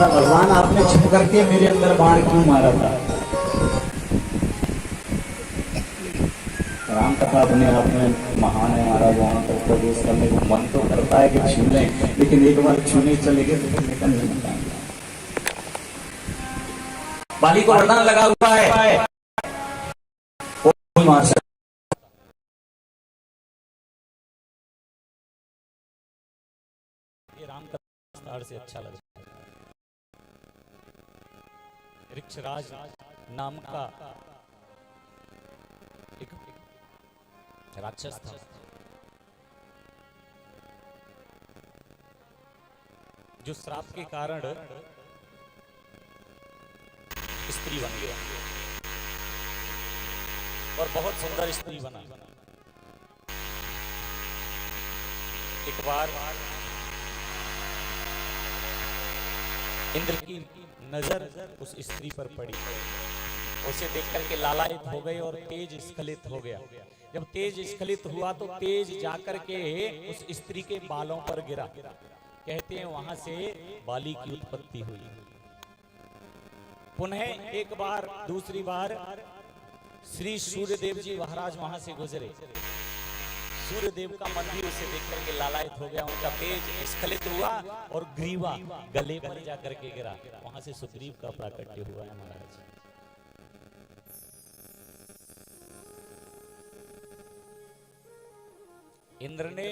था, भगवान आपने छुप करके मेरे अंदर बाण क्यों मारा था। राम कथा अपने आप में महान है महाराज। वहां पर प्रवेश करने को मन तो करता है कि छू लें, लेकिन एक बार छूने चले गए तो फिर निकल नहीं पाएंगे। बाली को वरदान लगा हुआ है, मार सकता। ये राम का विस्तार से अच्छा लगा। ऋक्षराज नाम का एक राक्षस था, जो श्राप के कारण स्त्री बन गया और बहुत सुंदर स्त्री बना। एक बार इंद्र की नजर उस स्त्री पर पड़ी, उसे देख करके लालायित हो गए और तेज स्खलित हो गया। जब तेज स्खलित हुआ तो तेज जाकर के उस स्त्री के बालों पर गिरा। कहते हैं वहां से बाली की उत्पत्ति हुई। पुनः एक बार दूसरी बार श्री सूर्यदेव जी महाराज वहां से गुजरे। सूर्यदेव का मन भी उसे देख करके लालायित हो गया, उनका तेज स्खलित हुआ और ग्रीवा गले पर जाकर के गिरा। वहां से सुग्रीव का प्राकट्य हुआ है महाराज। इंद्र ने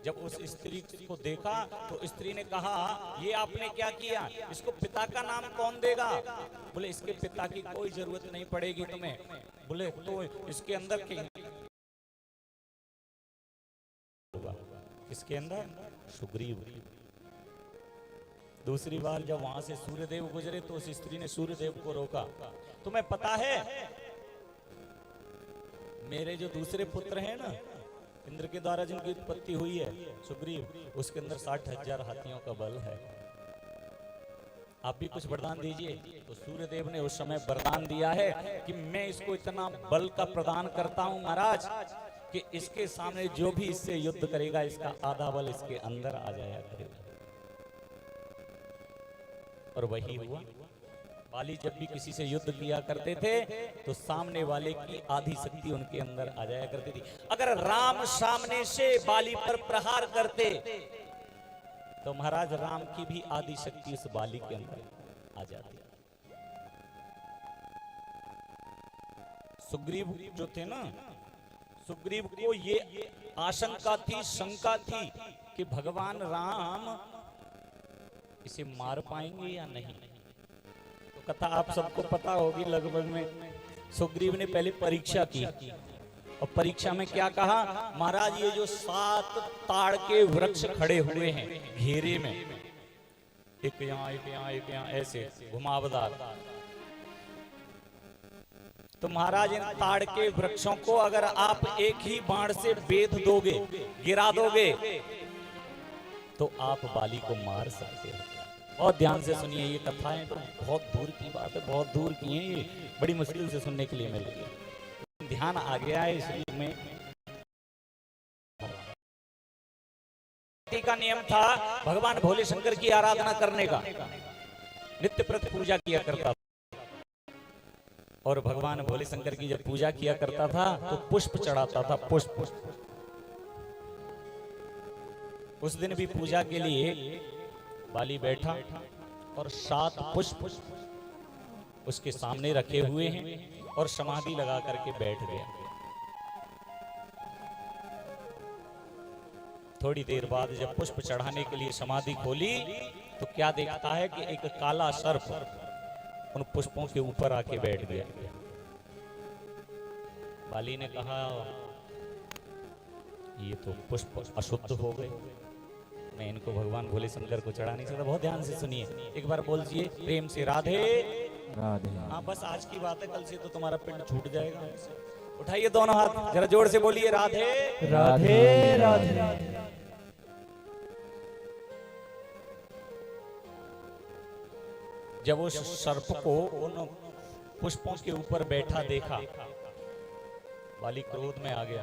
जब उस स्त्री को देखा तो स्त्री ने कहा, ये आपने क्या किया, इसको पिता का नाम कौन देगा। बोले इसके पिता की कोई जरूरत नहीं पड़ेगी तुम्हें। बोले तो इसके अंदर किसके अंदर, सुग्रीव। दूसरी बार जब वहां से सूर्यदेव गुजरे तो उस स्त्री ने सूर्यदेव को रोका। तुम्हें पता है मेरे जो दूसरे पुत्र हैं ना, इंद्र के द्वारा जिनकी उत्पत्ति हुई है सुग्रीव, उसके अंदर 60,000 हाथियों का बल है। आप भी कुछ वरदान दीजिए। तो सूर्यदेव ने उस समय वरदान दिया है कि मैं इसको इतना बल का प्रदान करता हूं महाराज कि इसके सामने जो भी इससे युद्ध करेगा इसका आधा बल इसके अंदर आ जाया करेगा। और वही हुआ। बाली जब भी किसी से युद्ध किया करते थे तो सामने वाले की आधी शक्ति उनके अंदर आ जाया करती थी। अगर राम सामने से बाली पर प्रहार करते तो महाराज राम की भी आधी शक्ति उस बाली के अंदर आ जाती। सुग्रीव जो थे ना, सुग्रीव को ये आशंका थी, शंका थी कि भगवान राम इसे मार पाएंगे या नहीं। तो कथा आप सबको पता होगी लगभग में। सुग्रीव ने पहले परीक्षा की और परीक्षा में क्या कहा, महाराज ये जो 7 ताड़ के वृक्ष खड़े हुए हैं घेरे में, एक यहाँ एक यहाँ एक यहाँ ऐसे घुमावदार, तो महाराज इन ताड़ के वृक्षों को अगर आप एक ही बाण से बेध दोगे, गिरा दोगे, तो आप बाली को मार सकते हो। बहुत ध्यान से सुनिए, ये कथाएं तो बहुत दूर की बात है, बहुत दूर की हैं, ये बड़ी मुश्किल से सुनने के लिए मिल रही है। ध्यान आ गया है इसलिए में का नियम था भगवान भोले शंकर की आराधना करने का, नित्य प्रति पूजा किया करता था। और भगवान भोले शंकर की जब पूजा किया करता था तो पुष्प चढ़ाता था, पुष्प। उस दिन भी पूजा के लिए बाली बैठा और 7 पुष्प उसके सामने रखे हुए हैं और समाधि लगा करके बैठ गया। थोड़ी देर बाद जब पुष्प चढ़ाने के लिए समाधि खोली तो क्या देखता है कि एक काला सर्प उन पुष्पों के ऊपर आके बैठ गया। बाली ने कहा ये तो पुष्प अशुद्ध हो गए, मैं इनको भगवान भोले शंकर को चढ़ा नहीं सकता। बहुत ध्यान से सुनिए, एक बार बोलिए प्रेम से राधे राधे। हाँ बस आज की बात है, कल से तो तुम्हारा पिंड छूट जाएगा। उठाइए दोनों हाथ, जरा जोर से बोलिए राधे राधे राधे। जब उस सर्प को उन पुष्पों के ऊपर बैठा देखा, बाली क्रोध में आ गया।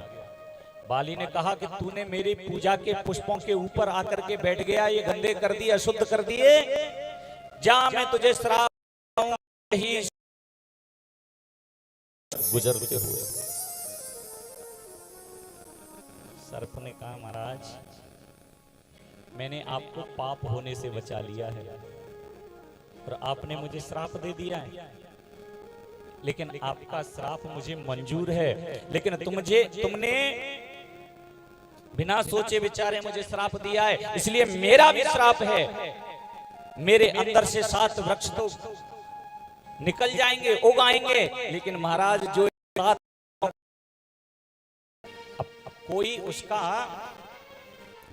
बाली ने कहा कि तूने मेरी पूजा के पुष्पों के ऊपर आकर के बैठ गया, ये गंदे कर दिए, अशुद्ध कर दिए। जा मैं तुझे श्राप दूंगा ही गुजरते हुए। सर्प ने कहा महाराज मैंने आपको पाप होने से बचा लिया है और आपने मुझे श्राप दे दिया है, लेकिन आपका श्राप मुझे मंजूर है, लेकिन तुमने बिना सोचे विचारे मुझे श्राप दिया है, इसलिए मेरा भी श्राप है। मेरे अंदर से 7 वृक्ष तो निकल जाएंगे, उगाएंगे, लेकिन महाराज जो कोई उसका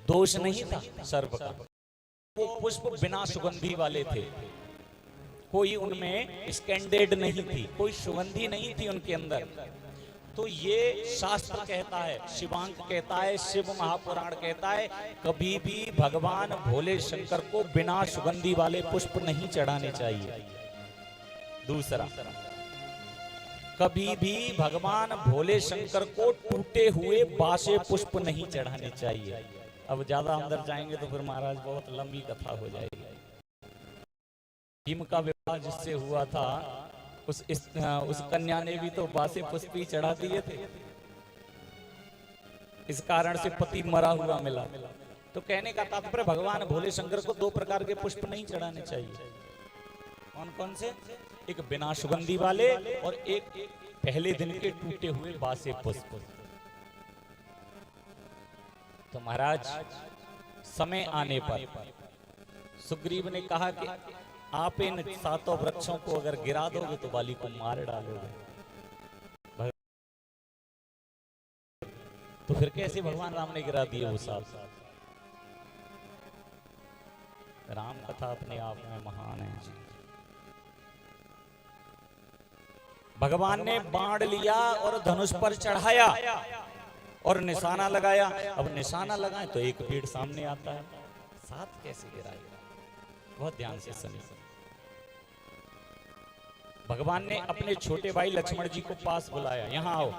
दोष नहीं था सर्प का, वो पुष्प बिना सुगंधी वाले थे, कोई उनमें स्कैंडेड नहीं थी, कोई सुगंधी नहीं थी उनके अंदर। तो ये शास्त्र कहता है, शिवांक कहता है, शिव महापुराण कहता है, कभी भी भगवान भोले शंकर को बिना सुगंधी वाले पुष्प नहीं चढ़ाने चाहिए। दूसरा, कभी भी भगवान भोले शंकर को टूटे हुए बासे पुष्प नहीं चढ़ाने चाहिए। अब ज्यादा अंदर जाएंगे तो फिर महाराज बहुत लंबी कथा हो जाएगी। भीम का विवाह जिससे हुआ था उस कन्या ने भी तो बासे पुष्प ही चढ़ा दिए थे, इस कारण से पति मरा हुआ मिला। तो कहने का तात्पर्य भगवान भोले शंकर को 2 प्रकार के पुष्प नहीं चढ़ाने चाहिए। कौन कौन से? एक बिना सुगंधी वाले और एक पहले दिन के टूटे हुए बासे पुष्प। तो महाराज समय आने पर सुग्रीव ने कहा कि आप इन 7 वृक्षों को अगर गिरा दोगे तो बाली को मार डालोगे। तो फिर कैसे भगवान राम ने गिरा दिए वो 7? राम कथा अपने आप में महान है। भगवान ने बाण लिया और धनुष पर चढ़ाया और निशाना लगाया। अब निशाना लगाए तो एक पेड़ सामने आता है, 7 कैसे गिराएगा? बहुत ध्यान से सुनिए। भगवान ने अपने छोटे भाई लक्ष्मण जी को पास बुलाया, यहाँ आओ,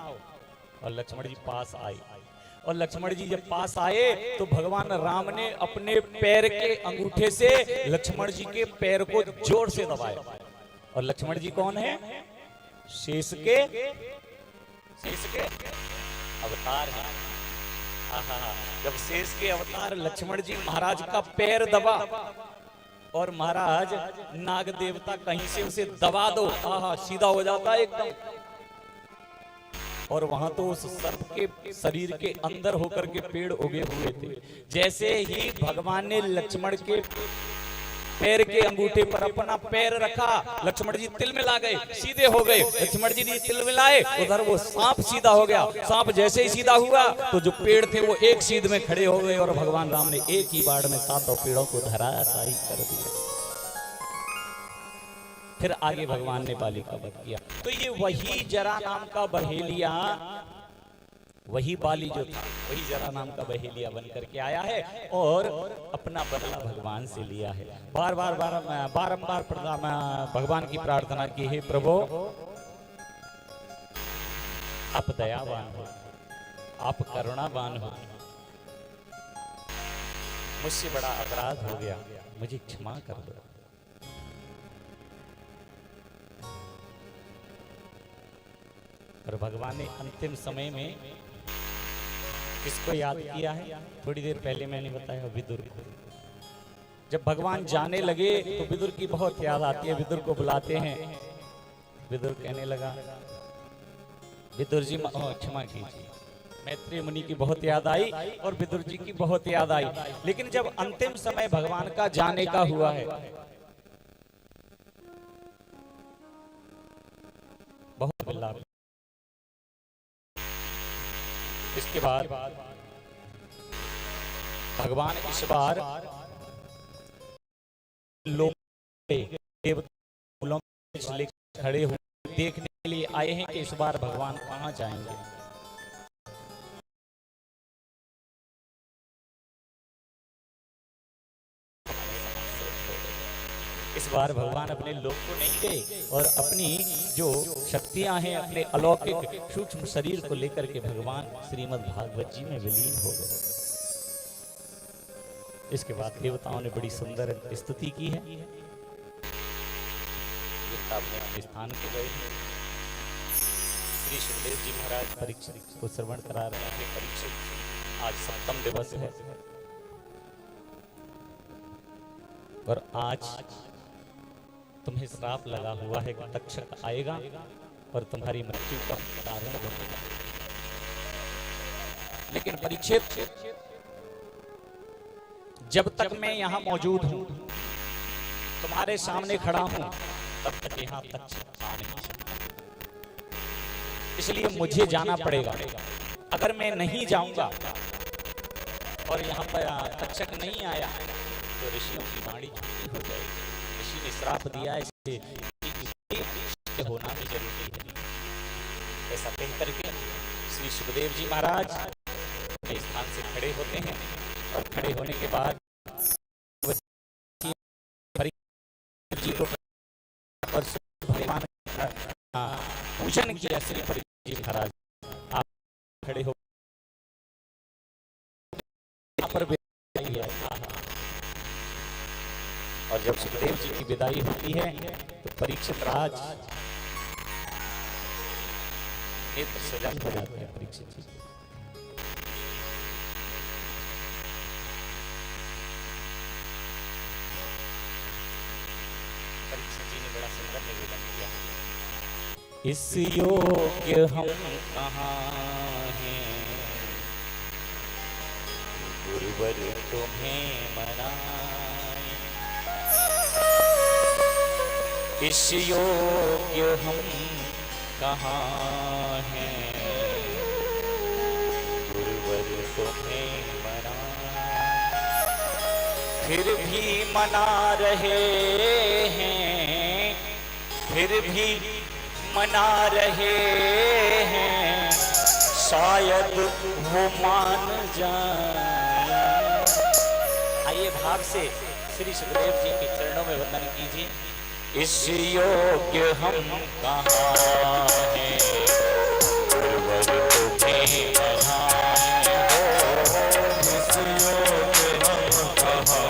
और लक्ष्मण जी पास आए। और लक्ष्मण जी जब पास आए तो भगवान राम ने अपने पैर के अंगूठे से लक्ष्मण जी के पैर को जोर से दबाया। और लक्ष्मण जी कौन है? शेष के अवतार है। जब शेष के अवतार लक्ष्मण जी महाराज का पैर दबा और महाराज नाग देवता कहीं से उसे दबा दो, सीधा हो जाता है एकदम। और वहां तो उस सर्प के शरीर के अंदर होकर के पेड़ उगे हुए थे। जैसे ही भगवान ने लक्ष्मण के पैर के अंगूठे पर अपना पैर रखा, लक्ष्मण जी तिल मिला गए, सीधे हो गए। लक्ष्मण जी ने तिल मिलाए, उधर वो सांप सीधा हो गया। सांप जैसे ही सीधा हुआ तो जो पेड़ थे वो एक सीध में खड़े हो गए और भगवान राम ने एक ही बाढ़ में 7 पेड़ों को धराशायी कर दिया। फिर आगे भगवान ने बाली का वध किया। तो ये वही जरा नाम का बहेलिया, वही बाली जो था वही जरा नाम का बहेलिया बन करके आया है और अपना बदला भगवान से लिया है। बारंबार भगवान की प्रार्थना की, हे प्रभु आप दयावान हो, आप करुणावान हो, मुझसे बड़ा अपराध हो गया, मुझे क्षमा कर दो। और भगवान ने अंतिम समय में किसको याद किया है? थोड़ी देर पहले मैंने बताया, विदुर को। जब भगवान जाने लगे तो विदुर की बहुत याद आती है। विदुर को बुलाते हैं, विदुर कहने लगा, विदुर जी क्षमा कीजिए, मैत्रेय मुनि की बहुत याद आई और विदुर जी की बहुत याद आई। लेकिन जब अंतिम समय भगवान का जाने का हुआ है, बहुत विलाप। इसके बाद भगवान इस बार लोग खड़े हुए देखने के लिए आए हैं कि इस बार भगवान कहां जाएंगे। इस बार भगवान अपने लोक को नहीं गए और अपनी जो शक्तियां हैं, अपने अलौकिक सूक्ष्म शरीर को लेकर के भगवान श्रीमद् भागवत जी में विलीन हो गए। इसके बाद देवताओं ने बड़ी सुंदर स्तुति की है। देवता अपने अपने स्थान पे गए। श्री सुखदेव जी महाराज परीक्षित को श्रवण करा रहे हैं। परीक्षित, आज सप्तम दिवस है और आज तुम्हें श्राप लगा हुआ है कि तक्षक आएगा और तुम्हारी मृत्यु का कारण बनेगा। लेकिन परीक्षित, जब तक मैं यहां मौजूद हूं, तुम्हारे सामने खड़ा हूं, तब तक यहां तक्षक आ नहीं सकता। इसलिए मुझे जाना पड़ेगा। अगर मैं नहीं जाऊंगा और यहाँ पर तक्षक नहीं आया तो ऋषियों की वाणी झूठी हो जाएगी। ऋषि ने श्राप दिया है, इससे होना भी जरूरी है। ऐसा कह करके श्री सुखदेव जी महाराज अपने स्थान से खड़े होते हैं और खड़े होने के बाद जी को भगवान पूजन किया। श्री परीक्षित जी महाराज आप खड़े हो पर और जब सुखदेव जी की विदाई होती है तो परीक्षित राज नेत्र सजल हो जाते हैं। परीक्षित जी ने बड़ा सुंदर निवेदन किया। इस योग्य हम कहाँ हैं, गुरुवर तुम्हें मनाए। इस योग्य हम कहाँ हैं, गुरुवर तुम्हें मनाए। फिर भी मना रहे हैं, फिर भी मना रहे हैं, शायद वो मान जाए। आइए भाव से श्री सुखदेव जी के चरणों में वंदन कीजिए। इस योग्य हम कहाँ हैं, गुरुवर तुम्हें मनाए हो। इस योग्य हम कहाँ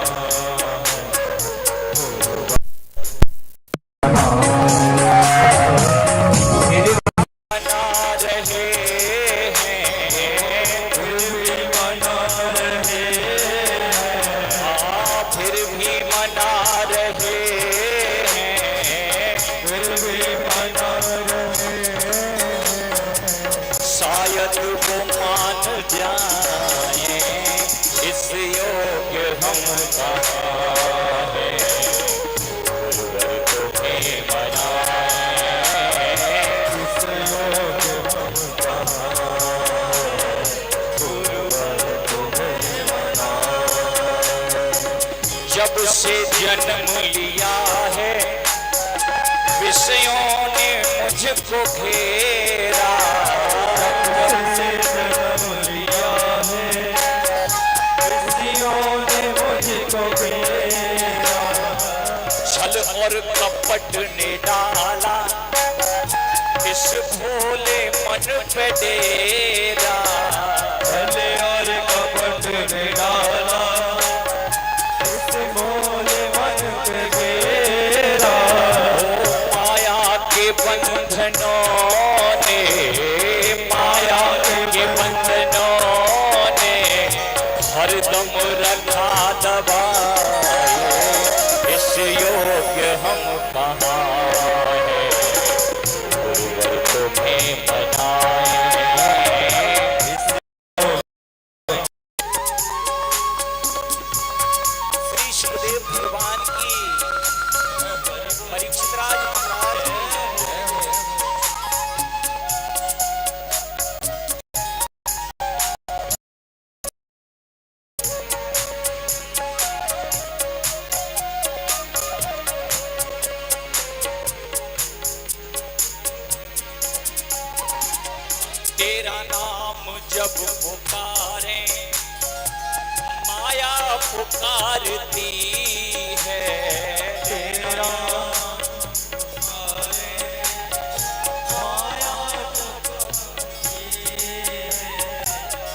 से जन्म लिया है, विषयों ने मुझको घेरा। जब से जन्म लिया है, विषयों ने मुझको घेरा। छल और कपट ने डाला इस भोले मन पे डेरा। छल और कपट ने डाला बंधनों ने, माया के बंधनों ने हरदम रखा दबाए। इस योग्य हम कहाँ हैं, गुरुवर तुम्हें मनाए। श्री सुखदेव भगवान की परीक्षित राज महाराज तेरा नाम जब पुकारे, माया पुकारती है। तेरा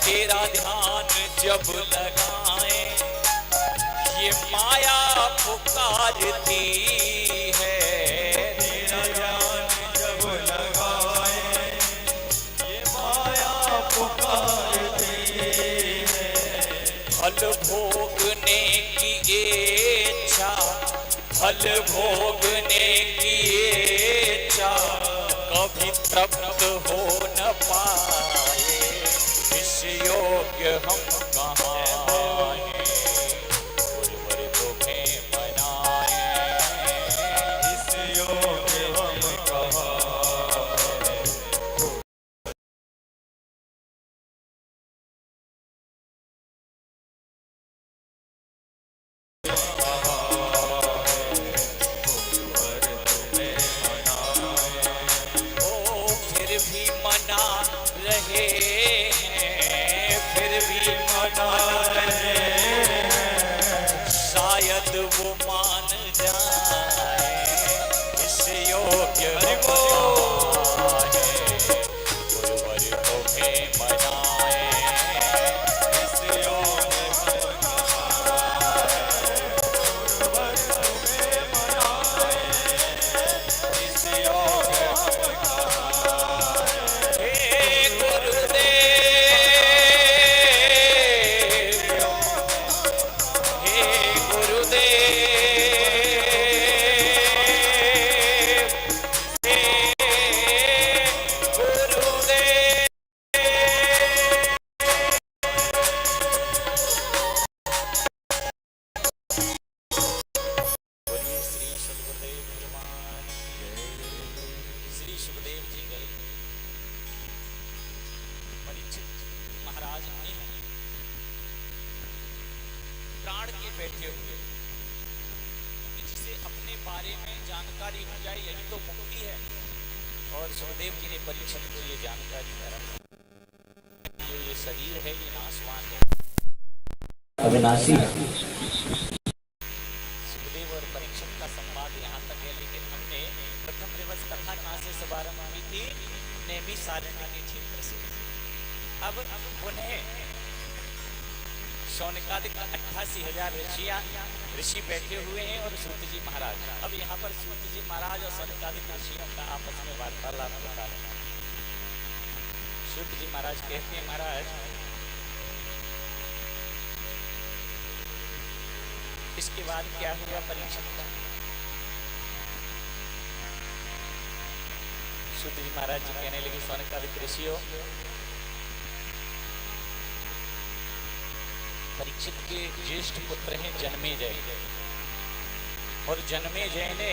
तेरा ध्यान जब लगाए, ये माया पुकारती है। फल भोगने की इच्छा कभी तृप्त हो न पाए, इस योग्य हम कहाँ हैं, गुरुवर तुम्हें मनाए, इस योग्य हम कहाँ हैं। फिर भी मना रहे हैं, फिर भी मना रहे हैं, शायद वो मान जाए, इस योग्य हम है, गुरुवर तुम्हें मनाए, इस योग्य गुरुवर तुम्हें मनाए, इस योग्य प्राण के बैठे हुए, जिसे अपने बारे में जानकारी हो जाए यही तो मुक्ति है। और सुखदेव जी ने परीक्षित को ये जानकारी करा, जो ये शरीर है ये नाशवान है, अविनाशी है। सुखदेव और परीक्षित का संवाद यहाँ तक है, लेकिन हमने प्रथम दिवस कथा कहाँ से शुभारंभ की थी, नेमी सारण्य के क्षेत्र से। अब उन्हें शौनकादिक 88,000 ऋषि बैठे हुए हैं और सूत जी महाराज। अब यहाँ पर सूत जी महाराज और शौनकादिक ऋषियों का आपस में वार्तालाप होता है। सूत जी महाराज कहते हैं, महाराज इसके बाद क्या हुआ परीक्षित का? सूत जी महाराज जी कहने लगे, शौनकादिक ऋषियों, परीक्षित के ज्येष्ठ पुत्र हैं जन्मेजय, और जन्मेजय ने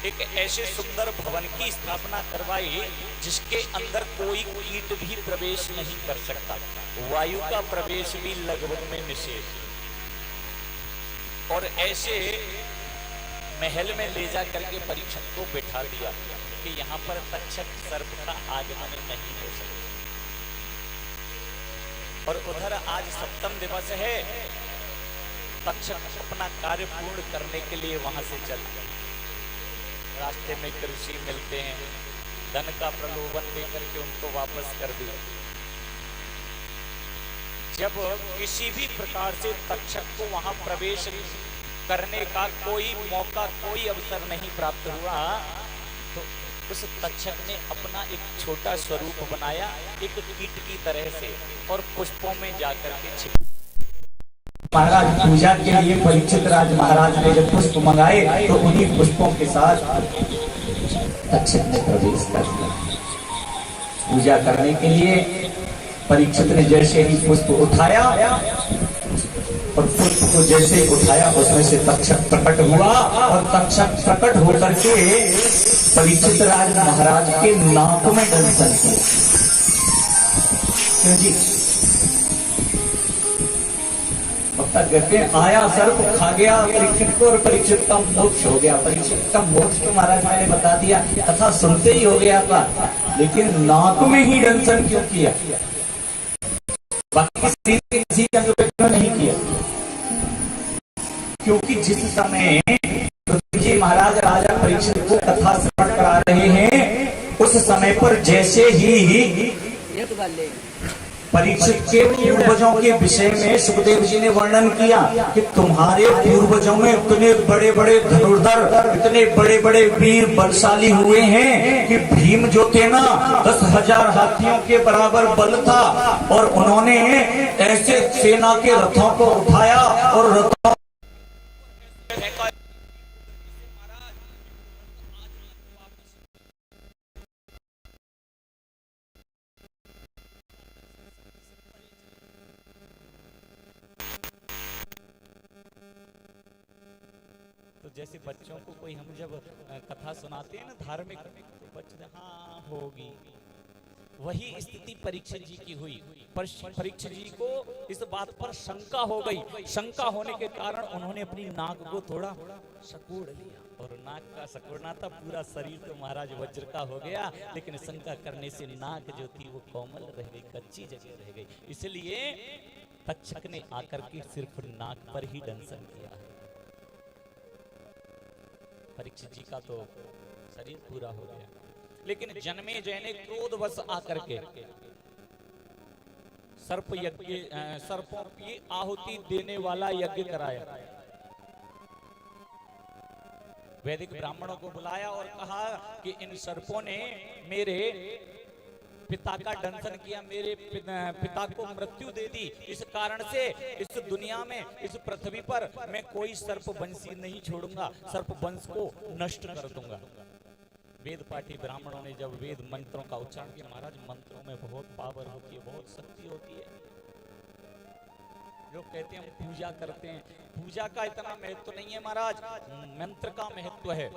एक ऐसे सुंदर भवन की स्थापना करवाई जिसके अंदर कोई कीट भी प्रवेश नहीं कर सकता, वायु का प्रवेश भी लगभग में निषेध। और ऐसे महल में ले जा करके परीक्षित को बिठा दिया कि यहाँ पर तक्षक सर्प का आगमन नहीं हो सकता। और उधर आज सप्तम दिवस है, तक्षक अपना कार्य पूर्ण करने के लिए वहां से चल, रास्ते में कृषि मिलते हैं, धन का प्रलोभन देकर के उनको वापस कर दिया। जब किसी भी प्रकार से तक्षक को वहां प्रवेश करने का कोई मौका, कोई अवसर नहीं प्राप्त हुआ, तो उस तक्षक ने अपना एक छोटा स्वरूप बनाया, एक कीट की तरह से, और पुष्पों में जाकर के छिप। महाराज पूजा के लिए परीक्षित राज महाराज ने जब पुष्प मंगाए तो उन्हीं पुष्पों के साथ तक्षक ने प्रवेश कर दिया। पूजा करने के लिए परीक्षित ने जैसे ही पुष्प उठाया, और पुष्प को जैसे उठाया उसमें से तक्षक प्रकट हुआ, और तक्षक प्रकट होकर के परीक्षित राज महाराज के नाक में दंशन किया। क्यों जी? कहते आया सर्प खा गया परीक्षित को, और परीक्षित का मोक्ष हो गया। परीक्षित का मोक्ष तो महाराज मैंने बता दिया, कथा सुनते ही हो गया था, लेकिन नाक में ही दंशन क्यों किया? बाकी किसी अंग पे क्यों नहीं किया? क्योंकि जिस समय जी महाराज राजा परीक्षित को कथा श्रवण करा रहे हैं, उस समय पर जैसे ही परीक्षित के पूर्वजों के विषय में सुखदेव जी ने वर्णन किया कि तुम्हारे पूर्वजों में इतने बड़े बड़े धनुर्धर, इतने बड़े बड़े वीर बलशाली हुए हैं कि भीम जो थे ना 10,000 हाथियों के बराबर बल था, और उन्होंने ऐसे सेना के रथों को उठाया और रथों तो जैसे बच्चों को कोई हम जब कथा सुनाते हैं ना धार्मिक, तो बच्चे हाँ होगी, वही स्थिति परीक्षित जी की हुई। परीक्षित जी को इस बात पर शंका हो गई। शंका होने के कारण उन्होंने अपनी नाक को थोड़ा सकोड़ लिया, और नाक का सकोड़ना था, पूरा शरीर तो महाराज वज्र का हो गया, लेकिन शंका करने से नाक जो थी वो कोमल रह गई, कच्ची जगह रह गई। इसलिए तक्षक ने आकर के सिर्फ नाक पर ही दंशन किया है। परीक्षित जी का तो शरीर पूरा हो गया, लेकिन जन्मेजय ने क्रोधवश आकर के सर्प यज्ञ, सर्पों की आहुति देने वाला यज्ञ कराया। वैदिक ब्राह्मणों को बुलाया और कहा कि इन सर्पों ने मेरे पिता का दंशन किया, मेरे पिता को मृत्यु दे दी। इस कारण से इस दुनिया में, इस पृथ्वी पर मैं कोई सर्प वंशी नहीं छोड़ूंगा, सर्प वंश को नष्ट कर दूंगा। वेद पाठी ब्राह्मणों ने जब वेद मंत्रों का उच्चारण किया, महाराज मंत्रों में बहुत पावर होती है, बहुत शक्ति होती है। लोग कहते हैं हम पूजा करते हैं, पूजा का इतना महत्व नहीं है महाराज, मंत्र का महत्व है।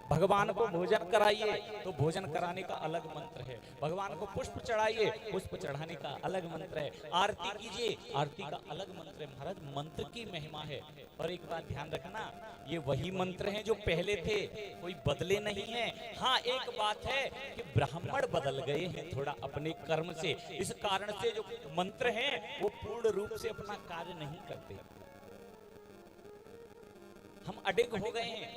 भगवान को भोजन कराइए तो भोजन कराने का अलग मंत्र है, भगवान को पुष्प चढ़ाइए, पुष्प चढ़ाने का अलग मंत्र है, आरती कीजिए, आरती का अलग मंत्र है। महाराज मंत्र की महिमा है। और एक बात ध्यान रखना, ये वही मंत्र हैं जो पहले थे, कोई बदले नहीं हैं। हाँ एक बात है कि ब्राह्मण बदल गए हैं थोड़ा अपने कर्म से, इस कारण से जो मंत्र हैं वो पूर्ण रूप से अपना कार्य नहीं करते। हम अडिग हो गए हैं,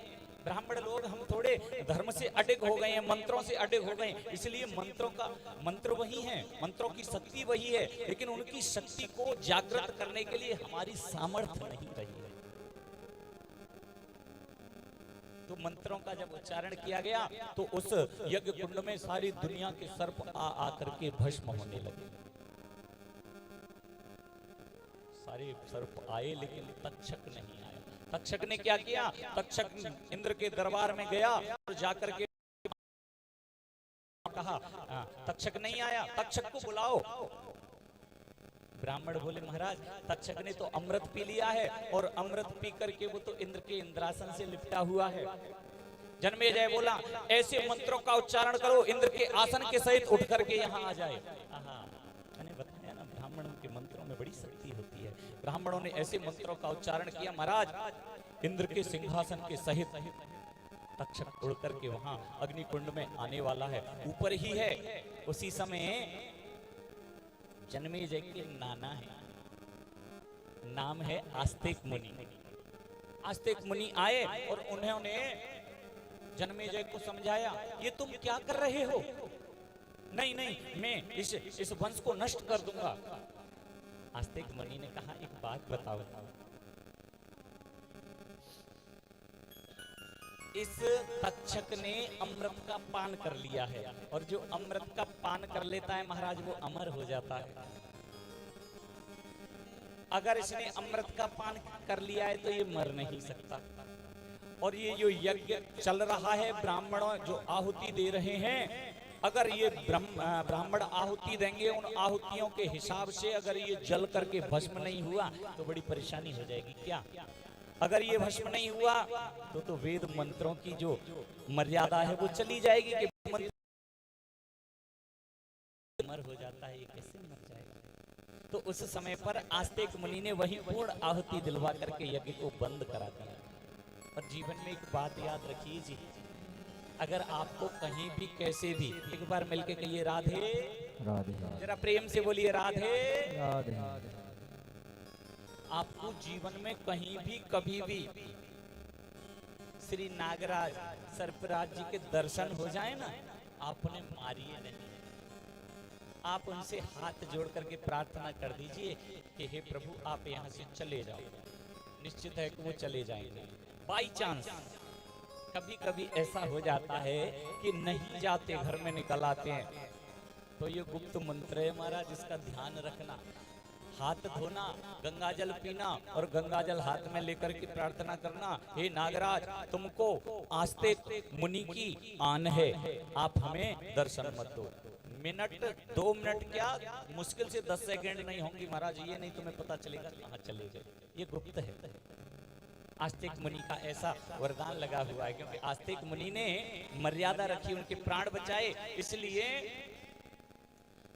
ब्राह्मण लोग हम थोड़े धर्म से अडिग हो गए हैं, मंत्रों से अडिग हो गए हैं। इसलिए मंत्रों का मंत्र वही है, मंत्रों की शक्ति वही है, लेकिन उनकी शक्ति को जागृत करने के लिए हमारी सामर्थ्य नहीं रही है। तो मंत्रों का जब उच्चारण किया गया तो उस यज्ञ कुंड में सारी दुनिया के सर्प आ करके भस्म होने लगे। सारे सर्प आए लेकिन तक्षक नहीं आया। तक्षक ने क्या किया? तक्षक इंद्र के दरबार में गया और जाकर के कहा तक्षक नहीं आया, तक्षक को बुलाओ। ब्राह्मण बोले महाराज तक्षक ने तो अमृत पी लिया है, और अमृत पी करके वो तो इंद्र के इंद्रासन से लिपटा हुआ है। जन्मेजय बोला ऐसे मंत्रों का उच्चारण करो इंद्र के आसन के सहित उठ करके यहाँ आ जाए। मैंने बताया ना ब्राह्मणों के मंत्रों में बड़ी शक्ति होती है। ब्राह्मणों ने ऐसे मंत्रों का उच्चारण किया, महाराज इंद्र के सिंहासन के सहित तक्षक उड़ करके वहां अग्निकुंड में आने वाला है, ऊपर ही है। उसी समय जन्मेजय के नाना है, नाम है आस्तिक मुनि। आस्तिक मुनि आए और उन्होंने जन्मेजय को समझाया, ये तुम क्या कर रहे हो? नहीं नहीं, मैं इस वंश को नष्ट कर दूंगा। आस्तिक मुनि ने कहा एक बात बताओ, इस तक्षक ने अमृत का पान कर लिया है, और जो अमृत का पान कर लेता है महाराज वो अमर हो जाता है। अगर इसने अमृत का पान कर लिया है तो ये मर नहीं सकता। और ये जो यज्ञ चल रहा है, ब्राह्मणों जो आहुति दे रहे हैं, अगर ये ब्राह्मण आहुति देंगे, उन आहुतियों के हिसाब से अगर ये जल करके भस्म नहीं हुआ तो बड़ी परेशानी हो जाएगी। क्या अगर ये भस्म नहीं हुआ तो वेद मंत्रों की जो मर्यादा है वो चली जाएगी कि मर हो जाता है, ये कैसे मर जाएगा? तो उस समय पर आस्तिक मुनि ने वही पूर्ण आहुति दिलवा करके यज्ञ को बंद करा दिया। और जीवन में एक बात याद रखिए जी, अगर आपको कहीं भी कैसे भी एक बार मिलके कहिए राधे राधे, जरा प्रेम से बोलिए राधे राधे। आपको जीवन में कहीं भी कभी भी श्री नागराज सर्पराज जी के दर्शन हो जाए ना, आप उन्हें मारिए नहीं, आप उनसे हाथ जोड़ करके प्रार्थना कर दीजिए कि हे प्रभु आप यहाँ से चले जाओ। निश्चित है कि वो चले जाएंगे। बाई चांस कभी कभी ऐसा हो जाता है कि नहीं जाते, घर में निकल आते हैं, तो ये गुप्त मंत्र है महाराज, इसका ध्यान रखना। हाथ धोना, गंगाजल पीना और गंगाजल हाथ में लेकर के प्रार्थना करना, हे नागराज तुमको आस्तिक मुनि की आन है, आप हमें दर्शन मत दो। मिनट 2 मिनट क्या, मुश्किल से 10 सेकंड नहीं होंगी महाराज, ये नहीं तुम्हें पता चलेगा कहाँ चले गए। ये गुप्त है, आस्तिक मुनि का ऐसा वरदान लगा हुआ है, क्योंकि आस्तिक मुनि ने मर्यादा रखी, उनके प्राण बचाए। इसलिए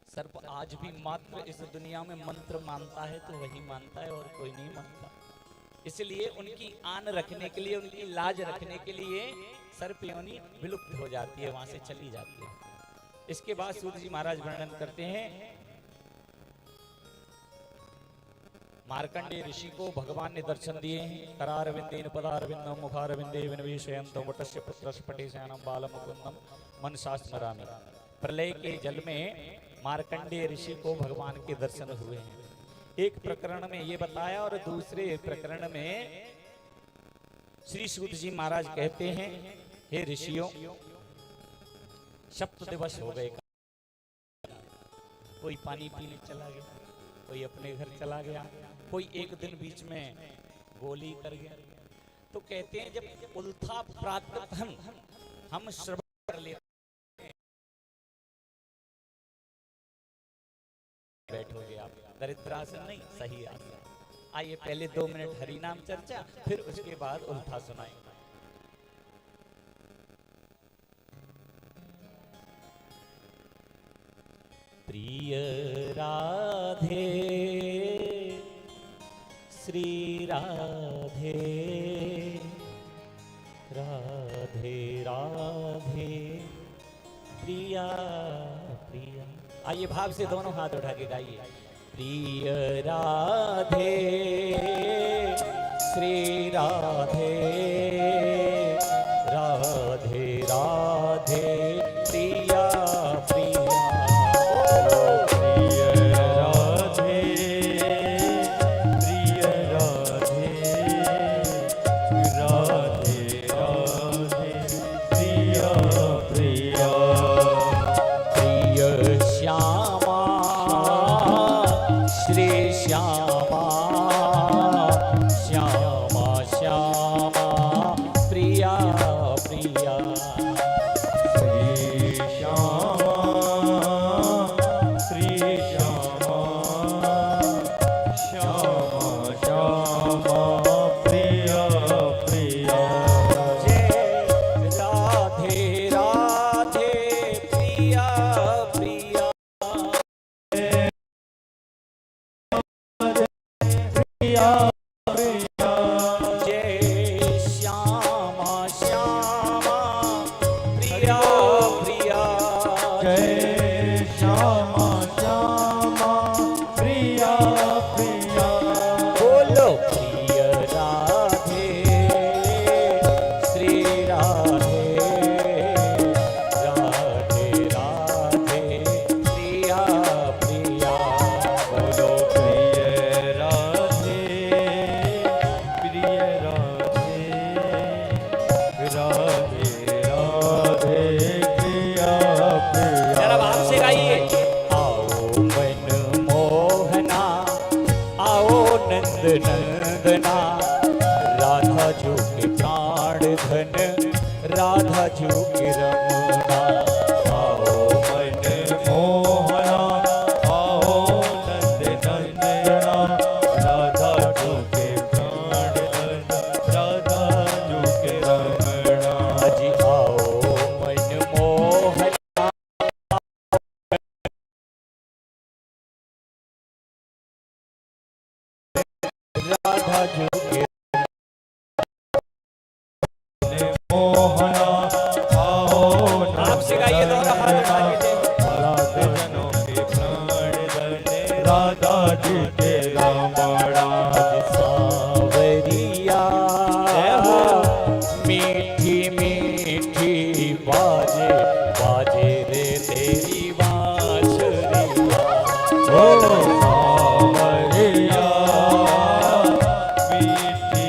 सर्प आज भी मात्र इस दुनिया में मंत्र मानता है तो वही मानता है, और कोई नहीं मानता। इसलिए उनकी आन रखने के लिए, उनकी लाज रखने के लिए सर्प योनि विलुप्त हो जाती है, वहां से चली जाती है। इसके बाद सूत जी महाराज वर्णन करते हैं, मार्कंडेय ऋषि को भगवान ने दर्शन दिए हैं। करारविंदेन पदारविंदम मुखारविंदे विनिवेशयन्तो वटस्य पुत्रस्य पटेशयनं बालमुकुन्दं मनसा स्मरामि। प्रलय के जल में मार्कंडेय ऋषि को भगवान के दर्शन हुए हैं। एक प्रकरण में ये बताया, और दूसरे प्रकरण में श्री सूत जी महाराज कहते हैं, हे ऋषियों, सप्त दिवस हो गए, कोई पानी पीने चला गया, कोई अपने घर चला गया, कोई एक दिन बीच में गोली कर गया। तो कहते हैं जब उल्था प्रातः हम श्रवण कर लेते हैं, बैठोगे आप, दरिद्रासन नहीं, सही आसन। आइए पहले 2 मिनट हरिनाम चर्चा, फिर उसके बाद उल्था सुनाएंगे। प्रिय राधे श्री राधे, राधे राधे प्रिया प्रिया। आइए भाव से दोनों हाथ उठा के गाइए। प्रिय राधे श्री राधे, राधे राधे प्रिया प्रिया। नंदना राधा जो के प्राण धन, राधा जो के रमना। आओ मन मोहना, आओ नंद नंदना, राधा जो के प्राण धन, राधा जो के रमना। जी आओ मन मोहना, राधा जो के मोहना। आओ आपसे गाइए दोनों हाथ उठा के, जनों के प्राण धन, राधा जी के रमणा। सांवरिया मीठी मीठी बाजे, बाजे रे तेरी बांसुरिया। बोलो सांवरिया मीठी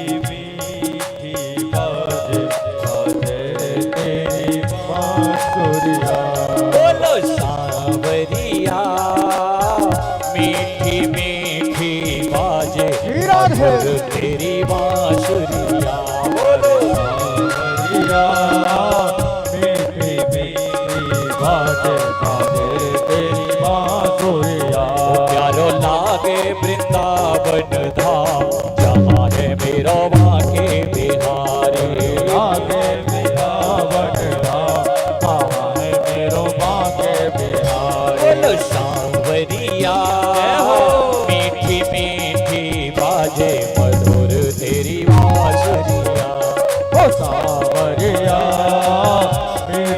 मीठी बाजे, तेरी बांसुरिया। बोलो सांवरिया मीठी मीठी बाजे, बाजे तेरी बांसुरिया। प्यारो लागे वृंदावन धाम, जहाँ है मेरो माँ के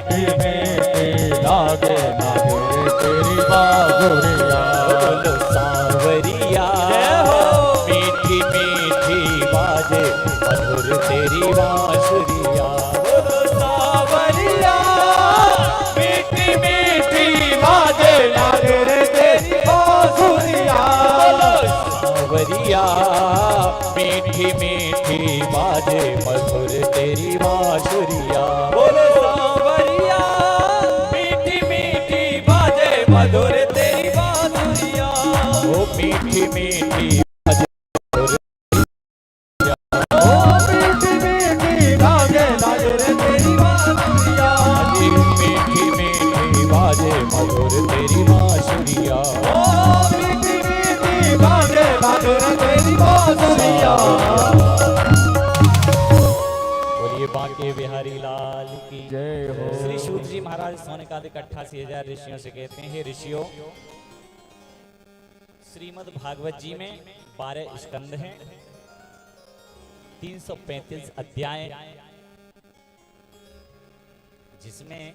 मीठी मीठी लागे नागरे तेरी बांसुरिया। बोलो सांवरिया मीठी मीठी बाजे मधुर तेरी बांसुरिया। बोलो सांवरिया मीठी मीठी बाजे नागरे तेरी बांसुरिया। सांवरिया मीठी मीठी बाजे मधुर तेरी बांसुरिया। बोलो सांवरिया मीठी मीठी बाजे मधुर तेरी बांसुरिया। ओ मीठी मीठी बाजे ओ मीठी मीठी बाजे नागरे तेरी बांसुरिया। मीठी मीठी बाजे मधुर तेरी बांसुरिया। ओ मीठी मीठी बाजे मधुर तेरी बांसुरिया। बोलिए बांके बिहारी लाल की जय हो। श्री शूद्र जी महाराज सोनिकादिक 88,000 ऋषियों से कहते हैं, हे ऋषियों, श्रीमद् भागवत जी में 12 स्कंद हैं, 335 अध्याय, जिसमें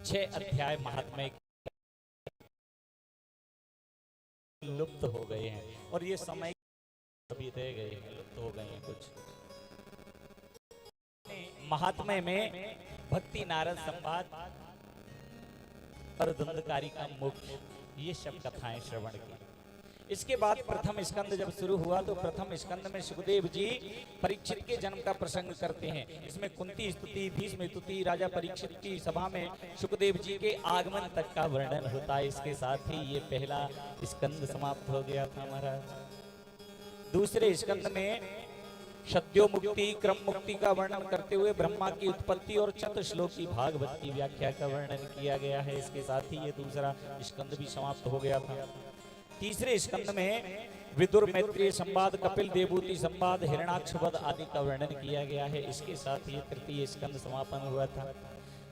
6 अध्याय महात्म्य लुप्त हो गए हैं और ये समय अभी रह गए हैं, लुप्त हो गए हैं कुछ। महात्म्य में भक्ति नारद संवाद और धुंधकारी का मुख्य, ये सब कथाएं श्रवण की। इसके बाद प्रथम स्कंद जब शुरू हुआ तो प्रथम स्कंद में सुखदेव जी परीक्षित के जन्म का प्रसंग करते हैं। इसमें कुंती स्तुति, भीष्म स्तुति, राजा परीक्षित की सभा में सुखदेव जी के आगमन तक का वर्णन होता है। इसके साथ ही ये पहला स्कंद समाप्त हो गया था महाराज। दूसरे स्कंद में सद्यो मुक्ति, क्रम मुक्ति का वर्णन करते हुए ब्रह्मा की उत्पत्ति और चतुश्लोकी भागवत की व्याख्या का वर्णन किया गया है। इसके साथ ही ये दूसरा स्कंद भी समाप्त हो गया था। तीसरे स्कंद में विदुर मैत्रेय संवाद, कपिल देवूति संवाद, हिरणाक्ष वध आदि का वर्णन किया गया है। इसके साथ ये तृतीय स्कंद समापन हुआ था।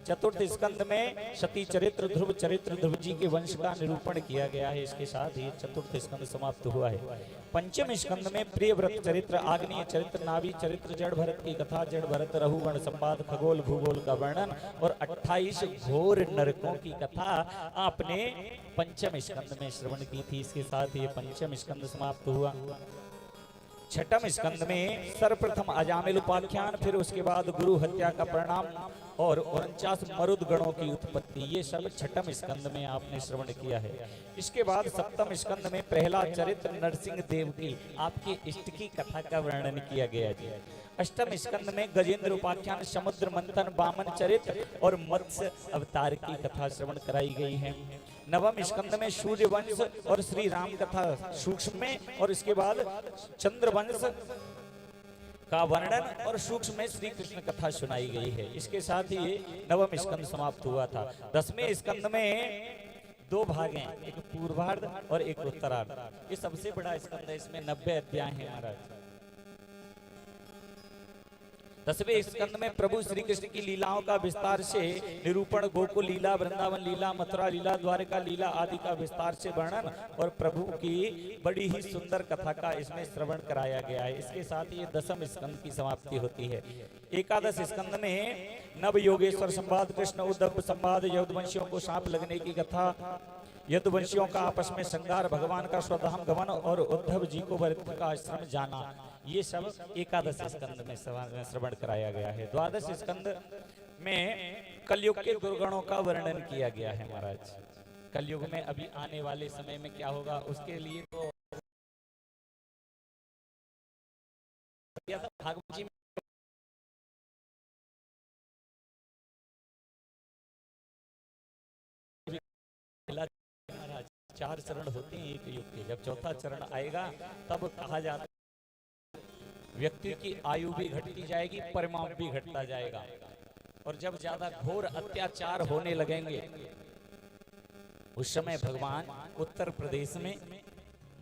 चतुर्थ स्कंद में सती चरित्र, ध्रुव चरित्र, ध्रुव जी के वंश का निरूपण किया गया है। इसके साथ ही चतुर्थ स्कंद समाप्त हुआ है। पंचम स्कंद में प्रियव्रत चरित्र, आग्नेय चरित्र, नाभि चरित्र, जड़ भरत की कथा, जड़ भरत रहुगण संवाद, खगोल भूगोल का वर्णन और 28 घोर नरकों की कथा आपने पंचम स्कंद में श्रवण की थी। इसके साथ ये पंचम स्कंद समाप्त हुआ। छठम स्कंद में सर्वप्रथम अजामिल उपाख्यान, फिर उसके बाद गुरु हत्या का परिणाम और 49 मरुद गणों की उत्पत्ति, ये सब छठम स्कंद में आपने श्रवण किया है। इसके बाद सप्तम स्कंद में प्रहलाद चरित्र, नरसिंह देव की आपके इष्ट की कथा का वर्णन किया गया जी। अष्टम स्कंद में गजेंद्र उपाख्यान, समुद्र मंथन, वामन चरित्र और मत्स्य अवतार की कथा श्रवण कराई गई है। नवम स्कंद में सूर्य वंश और श्री राम कथा सूक्ष्म में और इसके बाद चंद्र वंश का वर्णन और सूक्ष्म में श्री कृष्ण कथा सुनाई गई है। इसके साथ ही नवम स्कंद समाप्त हुआ था। 10वें स्कंद में 2 भाग हैं, एक पूर्वार्ध और एक उत्तरार्ध। ये सबसे बड़ा स्कंद है, इसमें 90 अध्याय हैं महाराज। 10वें स्कंद में प्रभु श्री कृष्ण की लीलाओं का विस्तार से निरूपण, गोकुल लीला, वृंदावन लीला, मथुरा लीला, द्वारका लीला आदि का विस्तार से वर्णन और प्रभु की बड़ी ही सुंदर कथा का इसमें श्रवण कराया गया है। इसके साथ ही 10वें स्कंद की समाप्ति होती है। एकादश स्कंद में नव योगेश्वर संवाद, कृष्ण उद्धव संवाद, यदुवंशियों को सांप लगने की कथा, यदुवंशियों का आपस में संगार, भगवान का स्वधाम गमन और उद्धव जी को वृत्त का आश्रम जाना, ये सब एकादश स्कंद में श्रवण कराया गया है। द्वादश स्कंद में कलयुग के दुर्गुणों का वर्णन किया गया है महाराज। कलयुग में अभी आने वाले समय में क्या होगा उसके लिए तो भागवत जी में 4 चरण होते हैं एक युग के। जब चौथा चरण आएगा तब कहा जाता है व्यक्ति की आयु भी घटती जाएगी, परिमाण भी घटता जाएगा। और जब ज्यादा घोर अत्याचार होने लगेंगे उस समय भगवान उत्तर प्रदेश में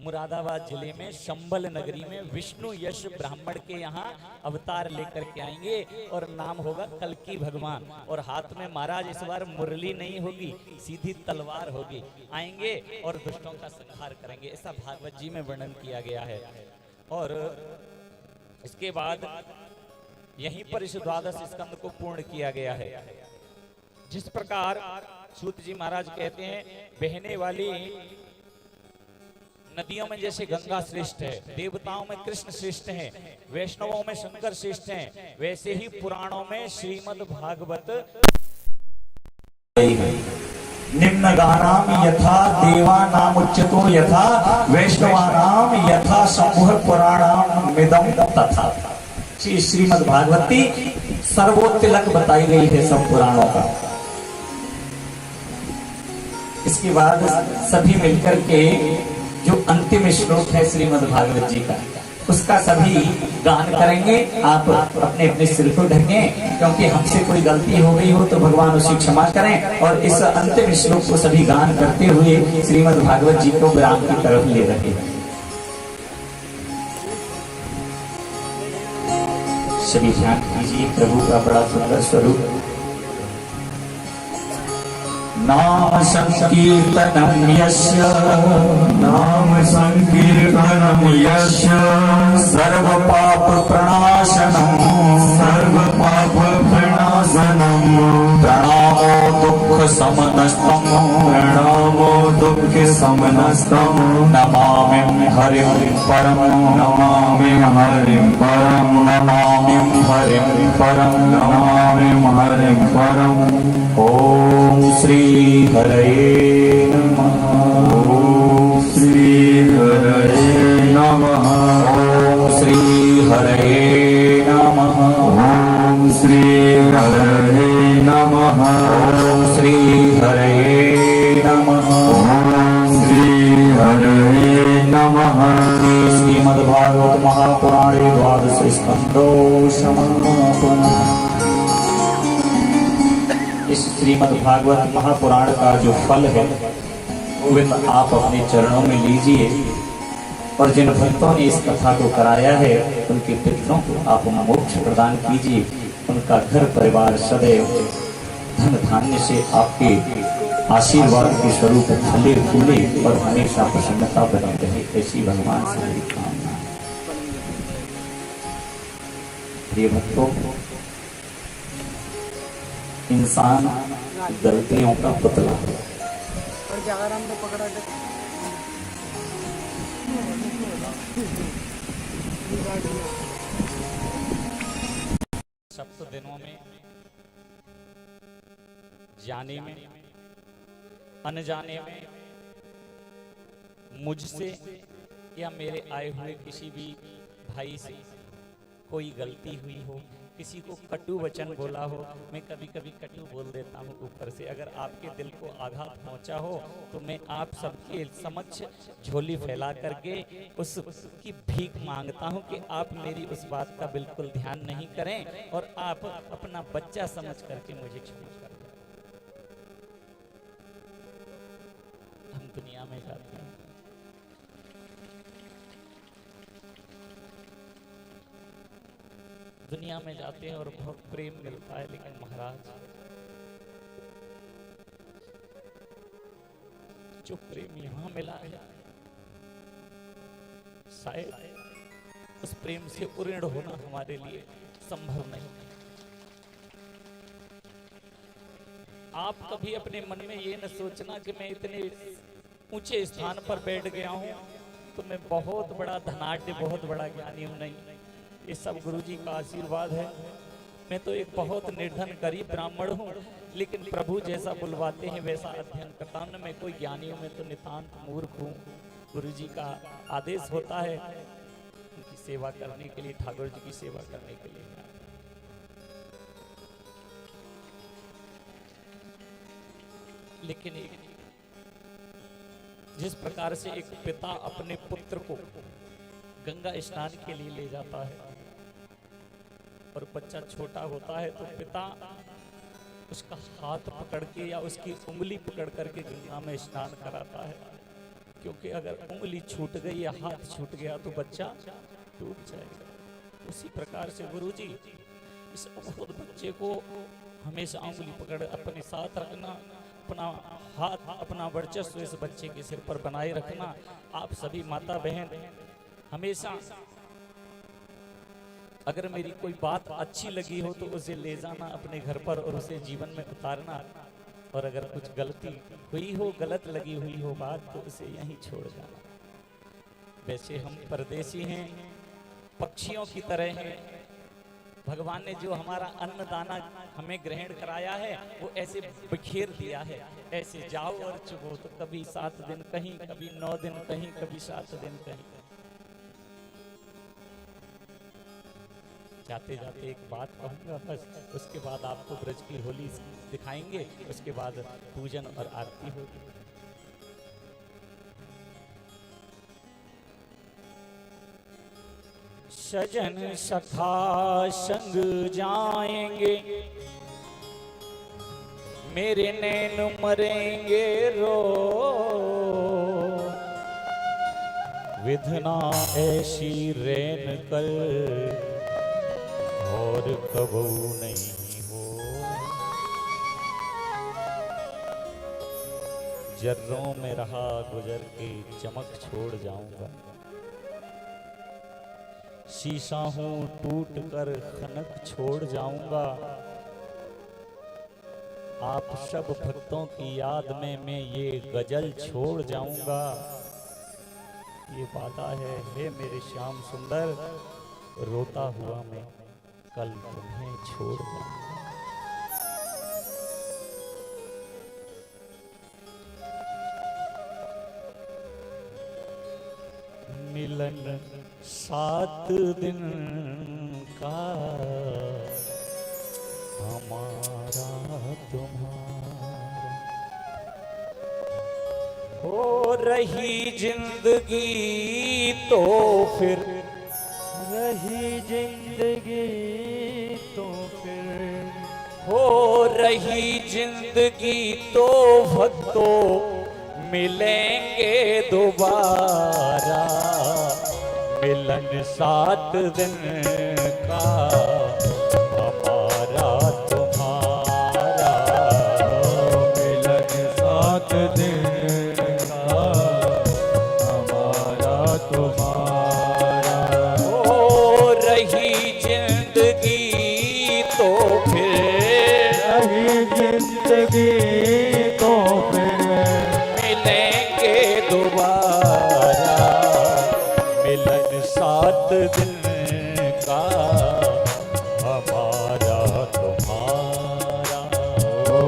मुरादाबाद जिले में संबल नगरी में विष्णु यश ब्राह्मण के यहाँ अवतार लेकर के आएंगे और नाम होगा कल्की भगवान। और हाथ में महाराज इस बार मुरली नहीं होगी, सीधी तलवार होगी। आएंगे और दुष्टों का संहार करेंगे, ऐसा भागवत जी में वर्णन किया गया है। और इसके बाद यहीं पर इस द्वादश स्कंद को पूर्ण किया गया है। जिस प्रकार सूत जी महाराज कहते हैं, बहने वाली नदियों में जैसे गंगा श्रेष्ठ है, देवताओं में कृष्ण श्रेष्ठ है, वैष्णवों में शंकर श्रेष्ठ हैं, वैसे ही पुराणों में श्रीमद् भागवत निम्न गानाम यथा देवानाम उच्यतो यथा वैष्णवानाम यथा समूह पुराणाम मिदम तथा। श्रीमद् भागवती सर्वोत्तिलक बताई गई है सब पुराणों का। इसके बाद सभी मिलकर के जो अंतिम श्लोक है श्रीमद् भागवत जी का, उसका सभी गान करेंगे। आप अपने अपने सिर को ढकें, क्योंकि हमसे कोई गलती हो गई हो तो भगवान उसी क्षमा करें। और इस अंतिम श्लोक को सभी गान करते हुए श्रीमद् भागवत जी को विराम की तरफ ले रहे। सभी ध्यान कीजिए, प्रभु का बड़ा सुंदर स्वरूप। नाम संकीर्तनम यस्य, नाम संकीर्तनम यस्य सर्व पाप प्रणाशनम, सर्व पाप प्रणाशनम प्रणामो दुख समनस्तम, प्रणामो दुःख समनस्तम नमामि हरिं परम, नमामि हरिं परम, नमामि हरिं परम, नमामि हरिं परम। ओम श्री हरये नमः, ओम श्री हरये नमः, ओम श्री हरये नमः, ओम श्री हरये नमः, ओम श्री हरये नमः, ओम श्री हरये नमः। श्रीमद्भागवत महापुराणे द्वादश स्कंदो समापनः। इस श्रीमद् भागवत महापुराण का जो फल है गोविंद आप अपने चरणों में लीजिए, और जिन भक्तों ने इस कथा को कराया है उनके पितरों को आप मोक्ष प्रदान कीजिए। उनका घर परिवार सदैव धन धान्य से आपके आशीर्वाद के स्वरूप फले फूले और हमेशा प्रसन्नता बनी रहे, ऐसी भगवान से मेरी कामना। प्रिय भक्तों, इंसान गलतियों का पुतला है। सप्त दिनों में जाने में अनजाने में मुझसे या मेरे आए हुए किसी भी भाई से कोई गलती हुई हो, किसी को कटु वचन बोला हो, मैं कभी कभी कटु बोल देता हूँ ऊपर से, अगर आपके दिल को आघात पहुँचा हो तो मैं आप सबके समक्ष झोली फैला करके उसकी भीख मांगता हूँ कि आप मेरी उस बात का बिल्कुल ध्यान नहीं करें और आप अपना बच्चा समझ करके मुझे क्षमा कर दें। हम दुनिया में जाते हैं, दुनिया में जाते हैं और बहुत प्रेम मिलता है, लेकिन महाराज जो प्रेम यहाँ मिला है शायद उस प्रेम से उऋण होना हमारे लिए संभव नहीं। आप कभी अपने मन में ये न सोचना कि मैं इतने ऊंचे स्थान पर बैठ गया हूं तो मैं बहुत बड़ा धनाढ्य, बहुत बड़ा ज्ञानी हूं। नहीं, ये सब गुरुजी का आशीर्वाद है। मैं तो एक बहुत निर्धन गरीब ब्राह्मण हूँ, लेकिन प्रभु जैसा बुलवाते हैं वैसा अध्ययन करता हूँ। मैं कोई ज्ञानी हूँ, मैं तो नितांत मूर्ख हूँ। गुरुजी का आदेश होता है उनकी सेवा करने के लिए, ठाकुर जी की सेवा करने के लिए। लेकिन एक जिस प्रकार से एक पिता अपने पुत्र को गंगा स्नान के लिए ले जाता है और बच्चा छोटा होता है तो पिता उसका हाथ पकड़ के या उसकी उंगली पकड़ करके गंगा में स्नान कराता है, क्योंकि अगर उंगली छूट गई या हाथ छूट गया तो बच्चा डूब जाएगा। उसी प्रकार से गुरुजी इस अबोध बच्चे को हमेशा उंगली पकड़ अपने साथ रखना, अपना हाथ, अपना वर्चस्व इस बच्चे के सिर पर बनाए रखना। आप सभी माता बहन हमेशा अगर मेरी कोई बात अच्छी लगी हो तो उसे ले जाना अपने घर पर और उसे जीवन में उतारना, और अगर कुछ गलती हुई हो, गलत लगी हुई हो बात, तो उसे यहीं छोड़ जाना। वैसे हम परदेसी हैं, पक्षियों की तरह हैं। भगवान ने जो हमारा अन्न दाना हमें ग्रहण कराया है वो ऐसे बिखेर दिया है। ऐसे जाओ और चुगो, तो कभी 7 दिन कहीं, कभी 9 दिन कहीं, कभी 7 दिन कहीं। जाते जाते एक बात कहूंगा बस, उसके बाद आपको ब्रज की होली दिखाएंगे, उसके बाद पूजन और आरती होगी। सजन सखा संग जाएंगे, मेरे नैन मरेंगे रो। विधना ऐसी रैन कल और कबू नहीं हो। जर्रों में रहा गुजर के चमक छोड़ जाऊंगा। शीशा हूं टूट कर खनक छोड़ जाऊंगा। आप सब भक्तों की याद में मैं ये गजल छोड़ जाऊंगा। ये वादा है हे मेरे श्याम सुंदर, रोता हुआ मैं कल तुम्हें छोड़ जाऊंगा। मिलन 7 दिन का हमारा तुम्हारा, हो रही जिंदगी तो फिर, रही जिंदगी तो फिर, हो रही जिंदगी तो भक्तों मिलेंगे दोबारा। मिलन 7 दिन का हमारा तुम्हारा, मिलन 7 दिन का हमारा तुम्हारा। हो रही जिंदगी तो फिर, रही जिंदगी तो फिर, मिलेंगे दोबारा। मिलन 7 दिन का हमारा तुम्हारा, ओ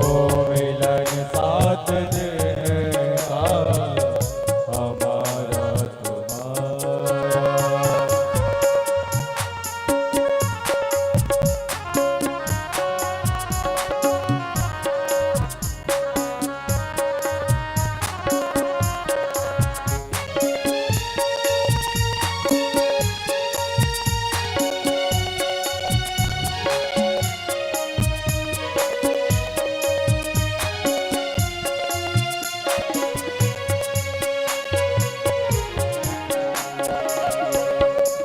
मिलन 7 दिन का हमारा तुम्हारा।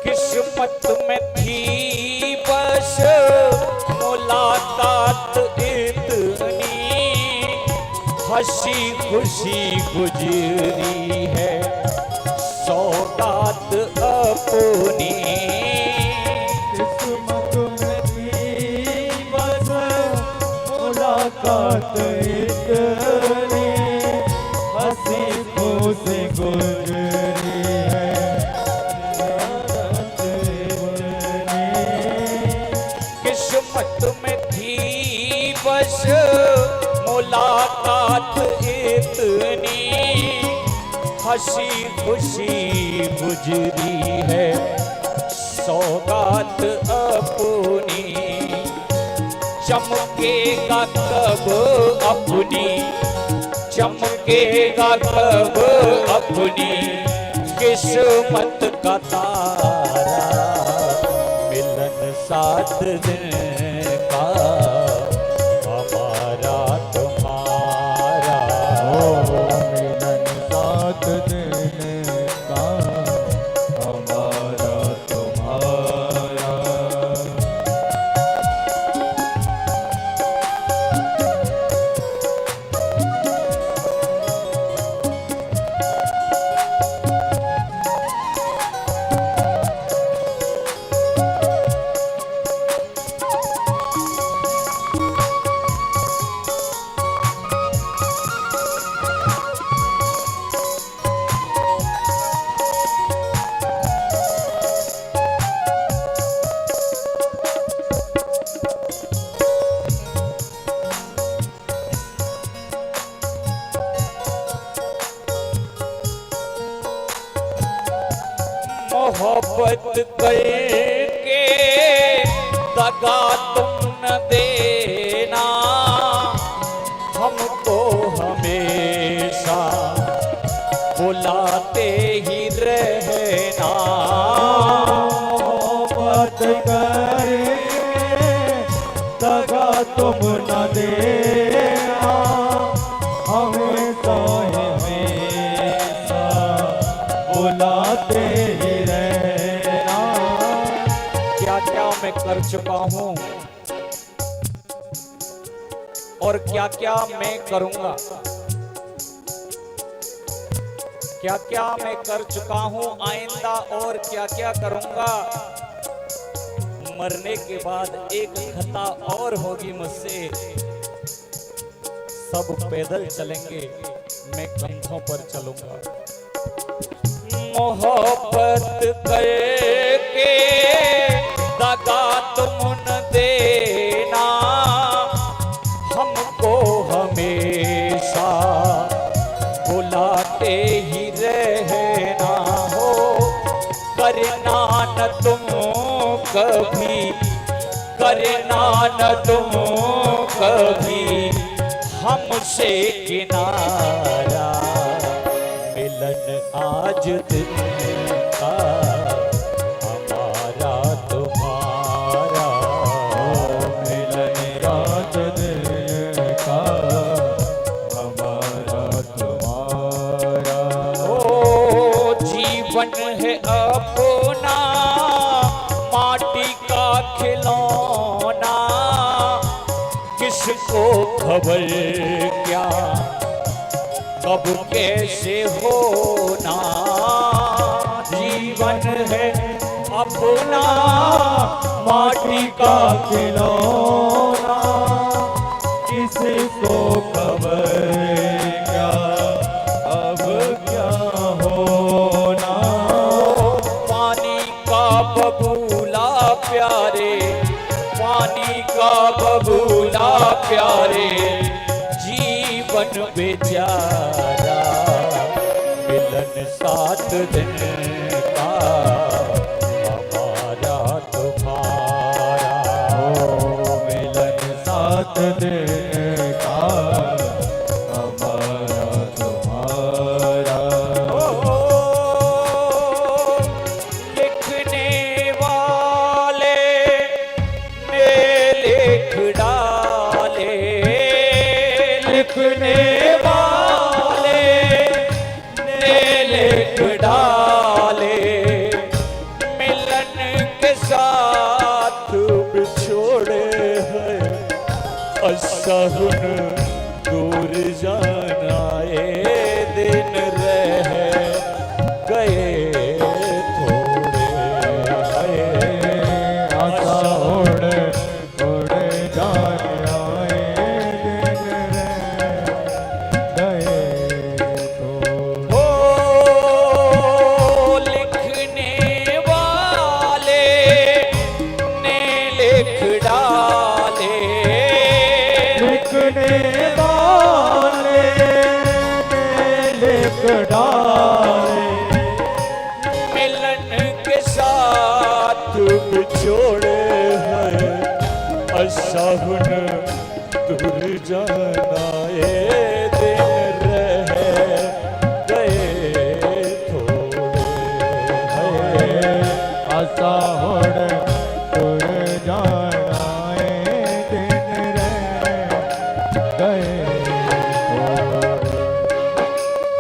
किस्मत में थी बस मुलाकात इतनी, हंसी खुशी गुजरी है सौगात अपनी। किस्मत में थी बस मुलाकात इतनी, हंसी खुशी गुजरी है याद इतनी। किस्मत में थी बस मुलाकात इतनी, हंसी खुशी गुजरी है सौगात अपनी। चमकेगा कब अपनी, चमकेगा कब अपनी किस्मत का तारा। मिलन 7 दिन का हमारा तुम्हारा, ओ मिलन 7 दिन का हमारा तुम्हारा। मोहब्बत करके दगा तुम न देना, हमको हमेशा बुलाते ही रहना। मोहब्बत करके दगा तुम न देना, हमेशा हमेशा बुलाते ही रहना। क्या क्या मैं कर चुका हूँ और क्या क्या मैं करूंगा, क्या क्या मैं कर चुका हूँ आइंदा और क्या क्या करूंगा। मरने के बाद एक खता और होगी मुझसे, सब पैदल चलेंगे मैं कंधों पर चलूंगा। मोहब्बत करके दगा तुम न देना, हमको हमेशा बुलाते ही रहना हो। करना न तुम कभी, करना न तुम कभी हमसे किनारा, मिलन आज दिन का हमारा तुम्हारा। मिलन रात दिन का हमारा तुम्हारा। ओ जीवन है अपना माटी का खिलौना, किसको खबर क्या कब कैसे होना। जीवन है अपना माटी का खिलौना, किसको खबर क्या अब क्या होना। पानी का बबूला प्यारे, पानी का बबूला प्यारे, जीवन बेचारा, मिलन 7 दिन का हमारा तुम्हारा। मिलन 7 दिन का हमारा तुम्हारा। लिखने वाले ने लिख डाले, लिखने वाले ने लिख डाले, मिलन के साथ बिछोड़े हैं असहुन दूर जाना। ये दिन रह गए थोड़े, आशा उड़ उड़ जाने आए दिन रह गए तो। ओ लिखने वाले ने लिख डाले, लिखने वाले ने लिख डाले, मिलन के साथ बिछोड़े हैं असहुन दूर जाना। ये दिन रह गए थोड़े, आशा उड़ उड़ जाना दिन रह गए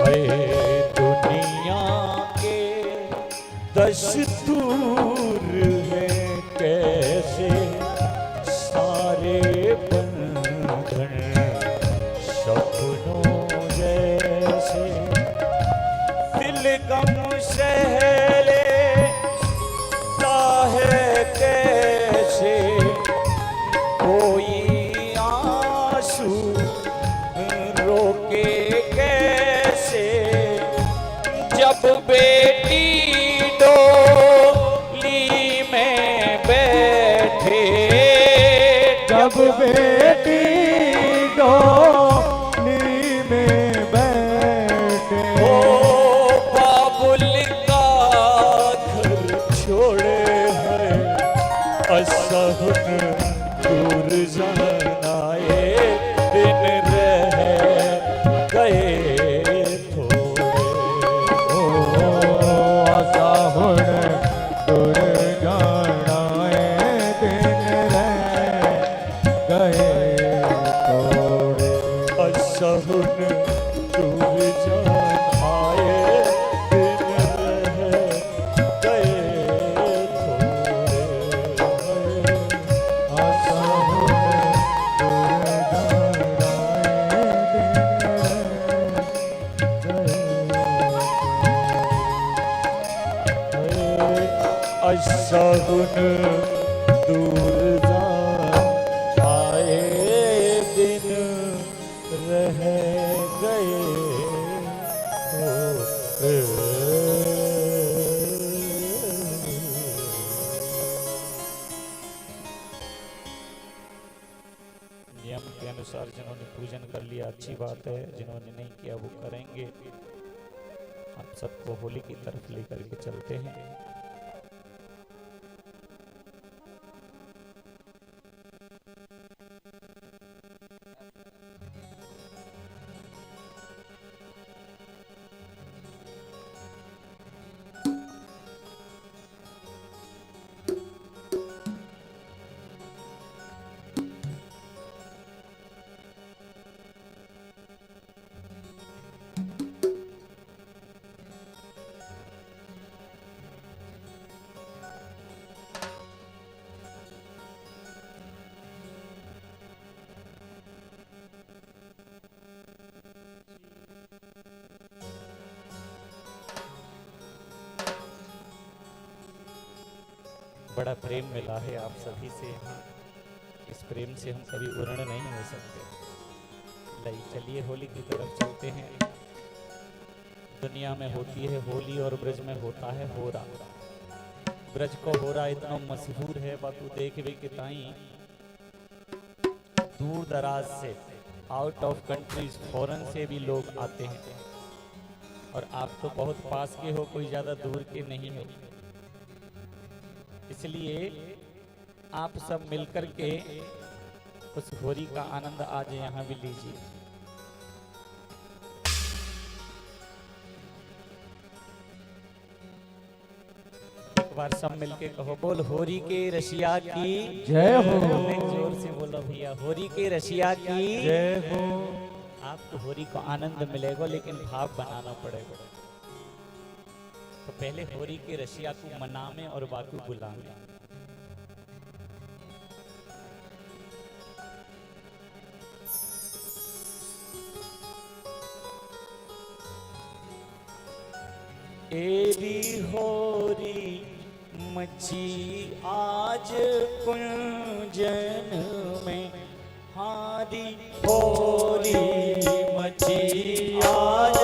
है दुनिया के दस्तूर है कैसे सारे बंधन सपनों जैसे। दिल गम सहले है कैसे, कोई आंसू सहुन दूर जान आए दिन रह गए थोड़े असहुन दूर जान आए दिन रह गए नियम के अनुसार जिन्होंने पूजन कर लिया अच्छी बात है, जिन्होंने नहीं किया वो करेंगे। आप सबको होली की तरफ लेकर के चलते हैं। बड़ा प्रेम मिला है आप सभी से यहाँ। इस प्रेम से हम कभी उर्ण नहीं हो सकते। लाई चलिए होली की तरफ चलते हैं। दुनिया में होती है होली और ब्रज में होता है होरा। ब्रज को होरा इतना मशहूर है बातू देखवे के ताई दूर दराज से, आउट ऑफ कंट्रीज, फॉरेन से भी लोग आते हैं। और आप तो बहुत पास के हो, कोई ज़्यादा दूर के नहीं हो। इसलिए आप सब मिलकर के उस होली का आनंद आज यहाँ भी लीजिए। एक बार सब मिलके कहो, बोल होरी के रशिया की जय हो। जोर से बोलो भैया, होरी के रशिया की जय हो। आपको होरी को आनंद मिलेगा, लेकिन भाव बनाना पड़ेगा। तो पहले होरी के रशिया को मनामे और बाकू बुलावे। एरी होरी मची आज कुंजन में, हारी होरी मची आज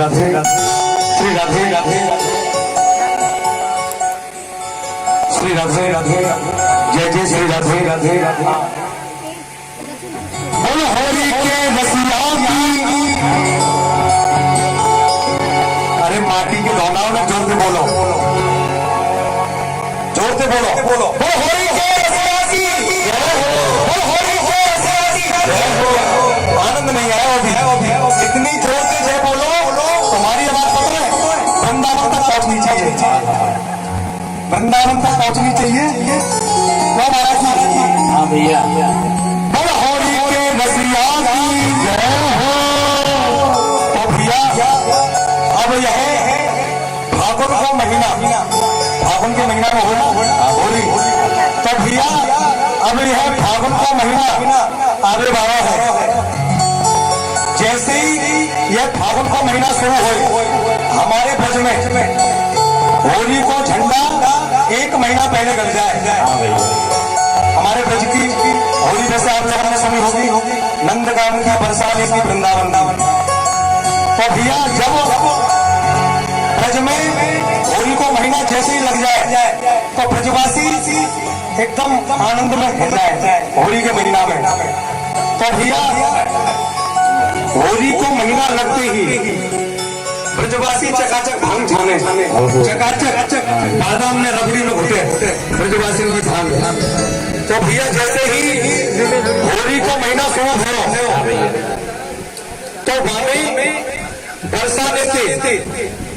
राधे श्री राधे राधे श्री राधे राधे जय जय श्री राधे राधे राधे बोलो होली के रसिया की। अरे माटी के धौनाओं में जोर से बोलो, जोर से बोलो, बोलो होली के रसिया की, बोलो होली के रसिया की। आनंद नहीं आया अभी, इतनी जोर से जय बोलो तुम्हारी आवाज पता है वृंदावन तक पहुंचनी चाहिए, वृंदावन तक पहुंचनी चाहिए। वो महाराज जी, हाँ भैया, बोलो होली के रसिया की जय हो। तो भैया अब यह फागुन का महीना, फागुन के महीना में होली, तो भैया अब यह फागुन का महीना आविर्भाव है। जैसे ही यह फागुन का महीना शुरू हो, हमारे ब्रज में होली को झंडा 1 महीना पहले गड़ जाए। हमारे ब्रज की होली जैसे आप लोगों ने सुनी होगी, नंदगांव की, बरसाने की, वृंदावन की। तो भैया जब ब्रज में होली को महीना जैसे ही लग जाए तो ब्रजवासी एकदम आनंद में हो जाए होली के महीना में। तो भैया होली को महीना लगते ही ब्रजवासी चकाचक भांग छाने, चकाचक बादाम में रबड़ी में घुटे ब्रजवासियों की भांग। तो भैया जैसे ही होली का महीना शुरू हो तो वामी बरसाने से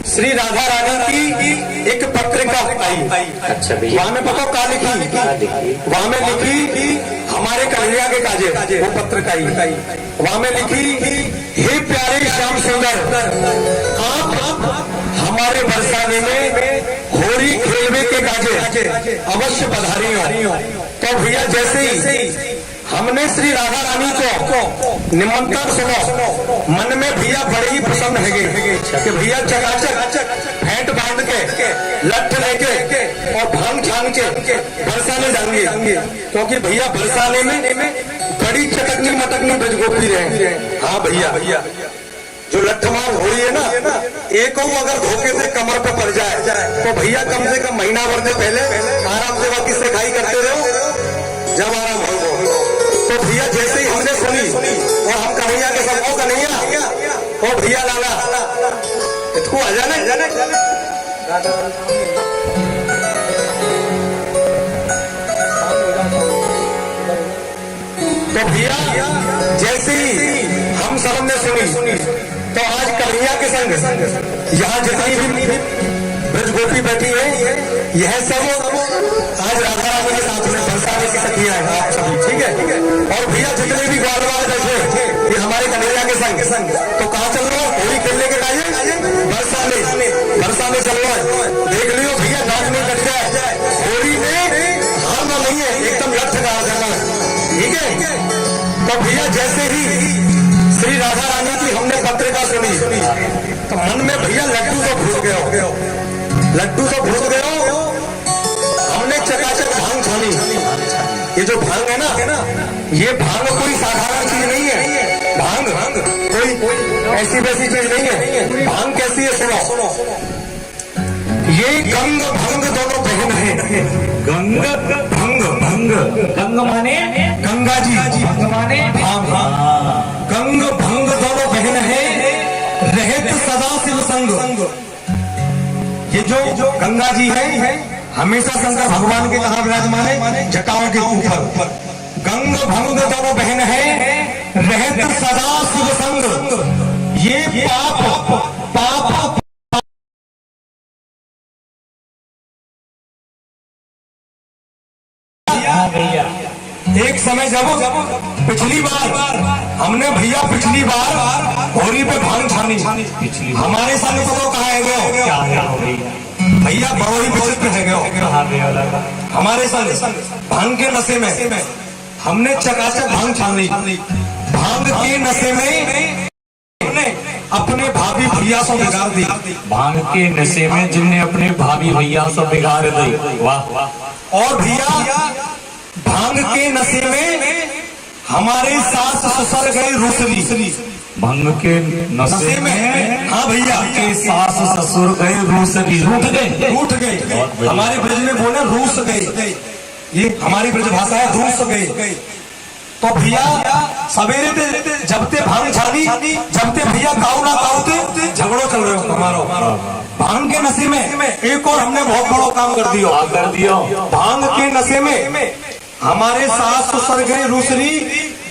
श्री राधा रानी की एक पत्रिका आई। अच्छा भैया, वहां में पता क्या लिखी, वहां में लिखी हमारे कन्हैया के काजे, वो पत्रिका आई। वहां में लिखी, हे प्यारे श्याम सुंदर, आप हमारे बरसाने में होली खेलने के काजे अवश्य पधारी हो। तो भैया जैसे ही हमने श्री राधा रानी को निमंत्रण सुनो, मन में भैया बड़े ही प्रसन्न है कि भैया चकाचक भेंट बांध के लठ लेके और भांग छान के बरसाने जाएंगे, क्योंकि भैया बरसाने में बड़ी चटकनी मटकनी ब्रजगोपी रहे। हाँ भैया, जो लठमार हो रही है ना, एक अगर धोखे से कमर पे पड़ जाए तो भैया कम से कम महीना भर से पहले आराम से वापिस से खाई करते रहो जब आराम हो। तो भैया जैसे ही हमने सुनी और हम कन्हैया के सबको कन्हैया और भैया लाला इसको आ जाने। तो भैया जैसे ही हम सब ने सुनी तो आज कन्हैया के संग यहाँ जितनी भी ब्रजगोपी बैठी है, यह सब आज राधा रानी के साथ में बरसाने की सखियां हैं आप सभी, ठीक है। और भैया जितने भी ग्वाल वाले बैठे ये हमारे कन्हैया के संग, तो कहाँ चल रहा है होली खेलने के काजे बरसाने चल रहा है। देख लियो भैया, नाक में कट जाए, होली में हारना नहीं है, एकदम लक्ष्य का जाना है, ठीक है। तो भैया जैसे ही श्री राधा रानी की हमने पत्रिका सुनी तो मन में भैया लड्डू तो भूल गए, लड्डू तो भूल गए। हमने चकाचक भांग छानी। ये जो भांग है ना, ये भांग कोई साधारण चीज नहीं है। भांग कोई ऐसी वैसी चीज नहीं है। भांग कैसी है सुनो, ये गंग भंग दोनों बहन है। गंग माने गंगा जी, भंग माने गंग भंग दोनों बहन है, रहत सदा शिव संग। ये जो गंगा जी है हमेशा शंकर भगवान के कहा विराजमान है, जटाओं के ऊपर। गंग भंग दोनों बहन है, रहत सदा शिव संग। ये पाप भैया एक समय जब पिछली बार हमने भैया पिछली बार होली पे भांग छानी, हमारे सामने तो कहा है गए भैया बड़ो ही विचित्र है गए हमारे साथ भांग के नशे में हमने चकाचक भांग छानी। भांग के नशे में अपने भाभी भैया से बिगाड़ दी। भांग के नशे में जिनने अपने भाभी भैया से बिगाड़ दी। वाह। और भैया भांग के नशे में हमारे सास ससुर गए रूसली। भंग के नशे में हाँ भैया के सास ससुर गए रूस की रूठ गए रूठ गए। हमारे ब्रज में बोले रूस गए, ये हमारी ब्रज भाषा है, रूस गए। तो भैया सवेरे ते जबते भांग छानी, जबते भैया काऊ ना काऊते झगड़ो चल रहे हो हमारो भांग के नशे में। एक और हमने बहुत बड़ा काम कर दियो भांग के नशे में। हमारे सास ससुर गए रूसरी,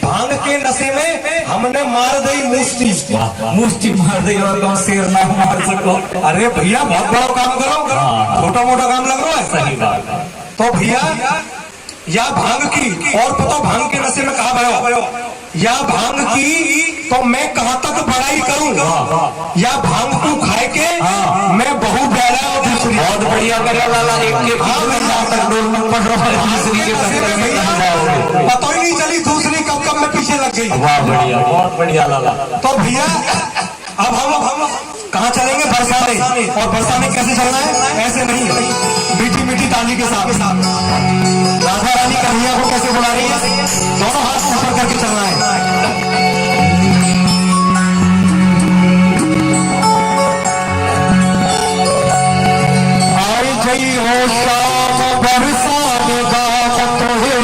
भांग के नशे में हमने मार दी मुष्टि मार दी और कौन शेर ना मार सको। अरे भैया बहुत बड़ा काम करो, छोटा मोटा काम लग रहा है। सही बात है। तो भैया या भांग की और पता भांग के नशे में कहा भयो या भांग की तो मैं कहां तक बड़ाई करूं, या भांग तू खाए के मैं बहु बैला और दूसरी। बहुत बढ़िया करे वाला एक के तक डोल में पड़ रहा है, दूसरी के चक्कर में कहां जाओगे पता ही नहीं चली दूसरी कब मैं पीछे लग गई। वाह बढ़िया, बहुत बढ़िया लाला। तो भैया अब हम कहाँ चलेंगे? बरसाने। और बरसाने कैसे चलना है? ऐसे नहीं, मीठी मीठी ताली के साथ। राधा रानी कन्हैया को कैसे बुला रही है? दोनों हाथ ऊपर करके चलना है। आई जई हो शाम बरसाने गावत है,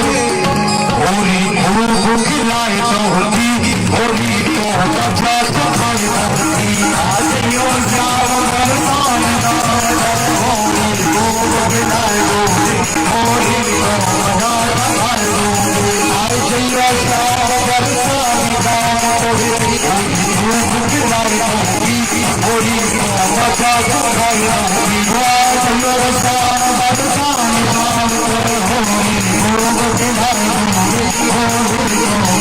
होली खूब खिलाए तो होली, होली तो बचा चढ़ाई होली। आई जई हो शाम बरसाने गावत है, होली खूब खिलाए होली, होली तो बचा चढ़ाई होली। आई जई हो शाम बरसाने गावत है, होली खूब खिलाए होली, होली तो बचा चढ़ाई होली। आई जई हो शाम बरसाने गावत है, होली खूब खिलाए होली, होली तो बचा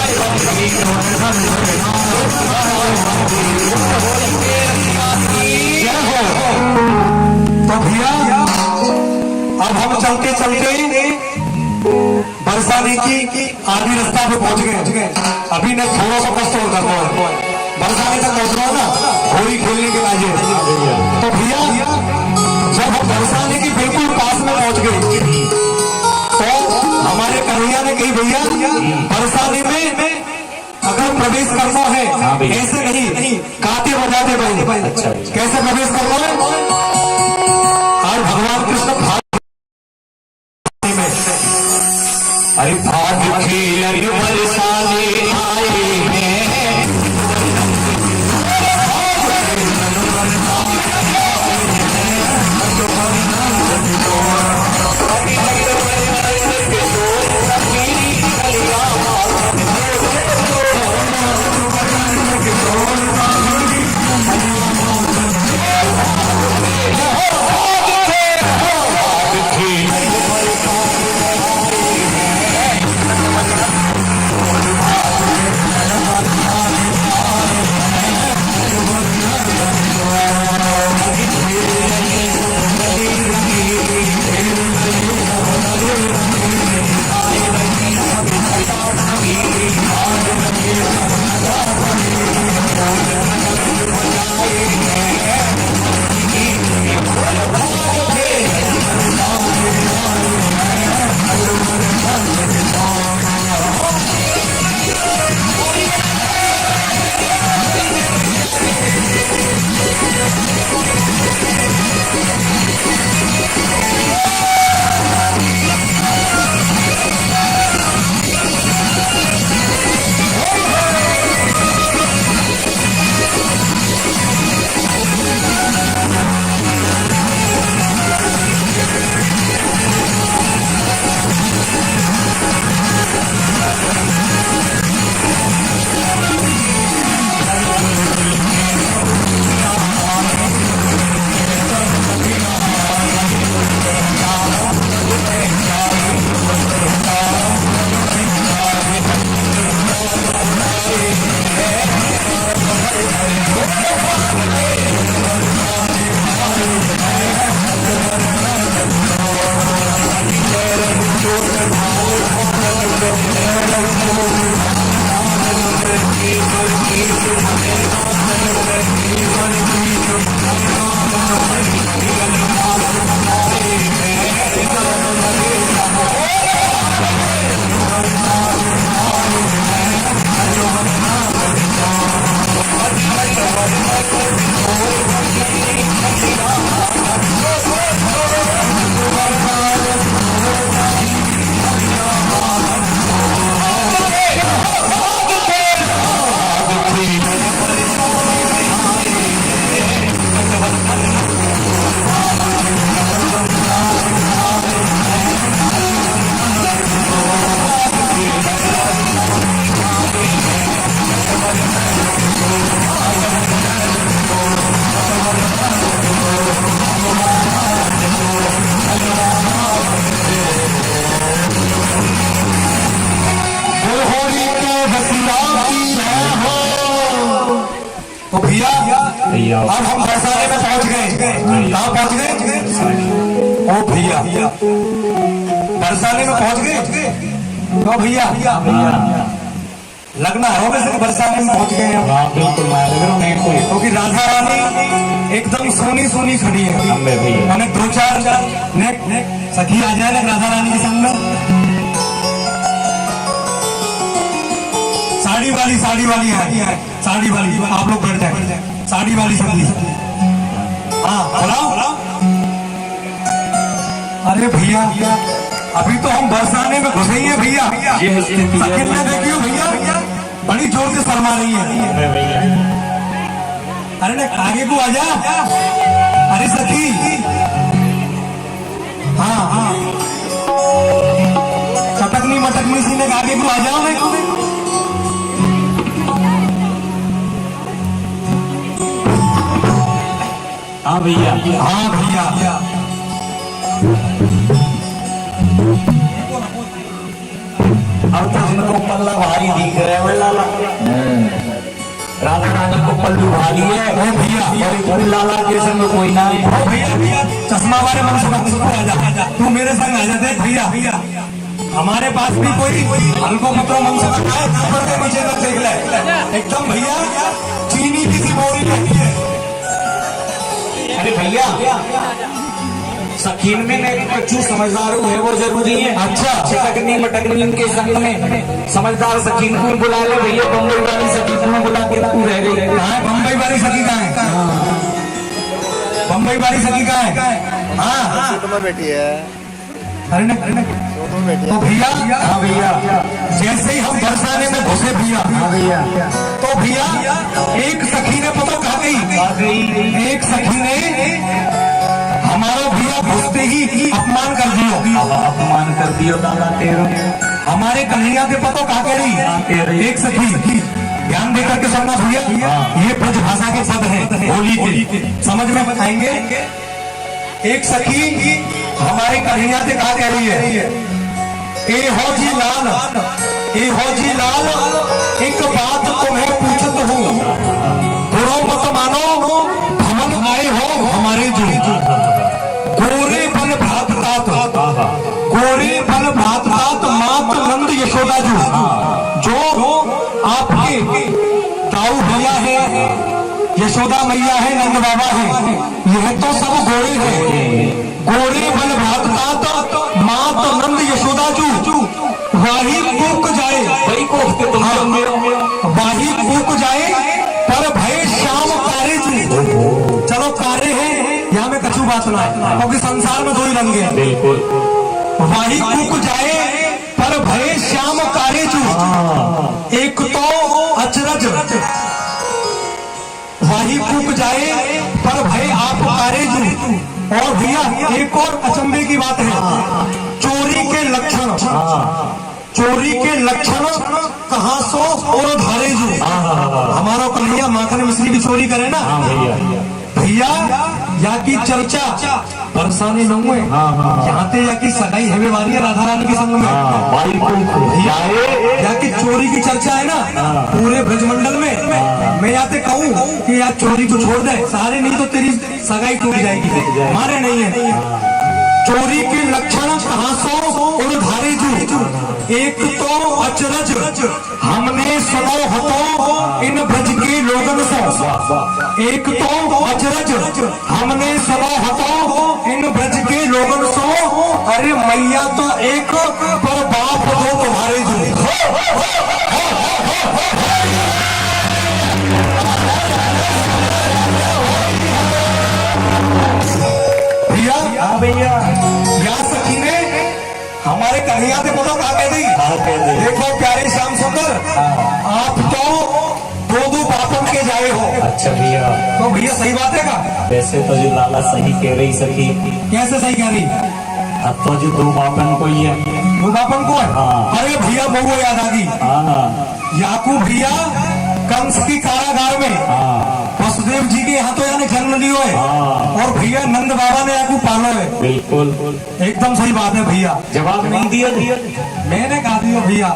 चढ़ाई तो भैया अब हम चलते चलते बरसाने की आधी रास्ता पे पहुंच गए। अभी ने थोड़ा सा कष्ट और करना है, बरसाने तक पहुंचना है ना, होली खेलने के लिए। तो भैया जब हम बरसाने की बिल्कुल पास में पहुंच गए तो हमारे कन्हैया ने कही भैया बरसाने में अगर प्रवेश करना है ऐसे नहीं गाते बजाते भाई। अच्छा, कैसे प्रवेश करना है? और भगवान कृष्ण भाग में अरे भाग खेल बरसाने आए हैं, तो भैया भैया अब हम बरसाने में पहुंच गए। कहाँ पहुंच गए? ओ भैया बरसाने में पहुंच गए। तो भैया लगना है वैसे बरसाने में पहुंच गए हम। बिल्कुल क्योंकि राधा रानी एकदम सोनी सोनी खड़ी है। भैया मैंने 2-4 सखी आ जाए ना राधा रानी के संग में। साड़ी वाली है, साड़ी वाली आप लोग बैठ जाए। साड़ी वाली सखी, हाँ बोला। अरे भैया अभी तो हम बरसाने में घुसे ही है भैया। ये स्थिति है। सखी ने देखियो भैया बड़ी जोर से शर्मा रही है। भैया अरे ना आगे को आ जा। अरे सखी, हाँ चटकनी मटकनी सी ने आगे को आ जाओ ना। हाँ भैया हाँ भैया अब तो जिनको पल्ला भारी दिख रहा है लाला, राधा रानी को पल्लू भारी है। ओ भैया और लाला के संग कोई ना है। ओ भैया चश्मा वाले मन से आ जा। तू मेरे संग आ जाते भैया। हमारे पास भी कोई हल्को पत्रों मन से बताए ऊपर के नीचे तक देख ले। एकदम भैया चीनी की सी बोरी रहती है। अरे भैया सखीन में मेरी कच्चू समझदार है वो जरूरी है। अच्छा छिटकनी मटकनी उनके संग में समझदार सखीन को बुला ले भैया। बम्बई वाली सखी में बुला के तू रह गई। हाँ बम्बई वाली सखी कहाँ है? बम्बई वाली सखी कहाँ है? हाँ में बैठी है, अरे न तो भैया हाँ भैया जैसे ही हम बरसाने में घुसे भैया तो भैया एक सखी ने पता कहा गई। एक सखी ने हमारा भैया घुसते ही अपमान कर दियो। अपमान कर दियो दादा तेरो। हमारे कन्हैया के पतो कहा करी। एक सखी ध्यान देकर के सुनना भैया, ये ब्रज भाषा के पद है होली के, समझ में आएंगे। एक सखी हमारे कन्हैया से कहा कह रही है, ए हो जी लाल, ए हो जी लाल, एक बात तुम्हें पूछत हूँ, बुरो मत मानो, भमन आए हो हमारे जो गोरे बल भात तात, गोरे बल भात तात मात नंद यशोदा जो आपके ताऊ भैया है, यशोदा मैया है, नंद बाबा है, यह तो सब गोरे हैं। गोरे बल भात तात मात नंद यशोदा वाही कूक जाए, वही कोफ्ते तुम वाही कूक जाए पर भय श्याम कार्य चलो कार्य है यहाँ में कछु बात ना है, क्योंकि संसार में दो ही रंग है। बिल्कुल वाही कूक जाए पर भय श्याम कार्य एक तो अचरज, वाही कूक जाए पर भय आप कार्य। और भैया एक और अचंभे की बात है, चोरी के लक्षण, चोरी के लक्षण कहाँ सो और धारे जो। हमारा कन्हैया माखन मिश्री भी चोरी करे ना भैया, या की चर्चा बरसाने न हुए यहाँ पे या की सगाई हमें वाली है राधा रानी के संग में भैया, या की चोरी की चर्चा है ना पूरे ब्रजमंडल में। मैं याते कहूँ कि यार चोरी को छोड़ दे, सारे नहीं तो तेरी सगाई टूट जाएगी, मारे नहीं है। चोरी के लक्षण कहाँ सो और धारे जो, एक तो अचरज हमने सुनो हतो इन ब्रज के एक तो अचरज हमने सुनो हतो इन ब्रज के लोगन सो, अरे मैया तो एक पर बाप दो तुम्हारे जो। भैया भैया यहाँ सखी ने हमारे कन्हैया से बोलो कहा कह दी, देखो प्यारे श्याम सुंदर आप तो दो दो बापन के जाए हो। अच्छा भैया, तो भैया सही बात है का? वैसे तो जो लाला सही कह रही सखी, कैसे सही कह रही? अब तो जो दो बापन को ही है। दो बापन को है? हाँ। अरे भैया बहु याद आ गई, याकूब भैया कंस की कारागार में वसुदेव जी के यहाँ तो यानी जन्म लियो है, और भैया नंद बाबा ने याकूब पालो है। बिल्कुल एकदम सही बात है भैया। जवाब नहीं दिया मैंने कहा दियो भैया।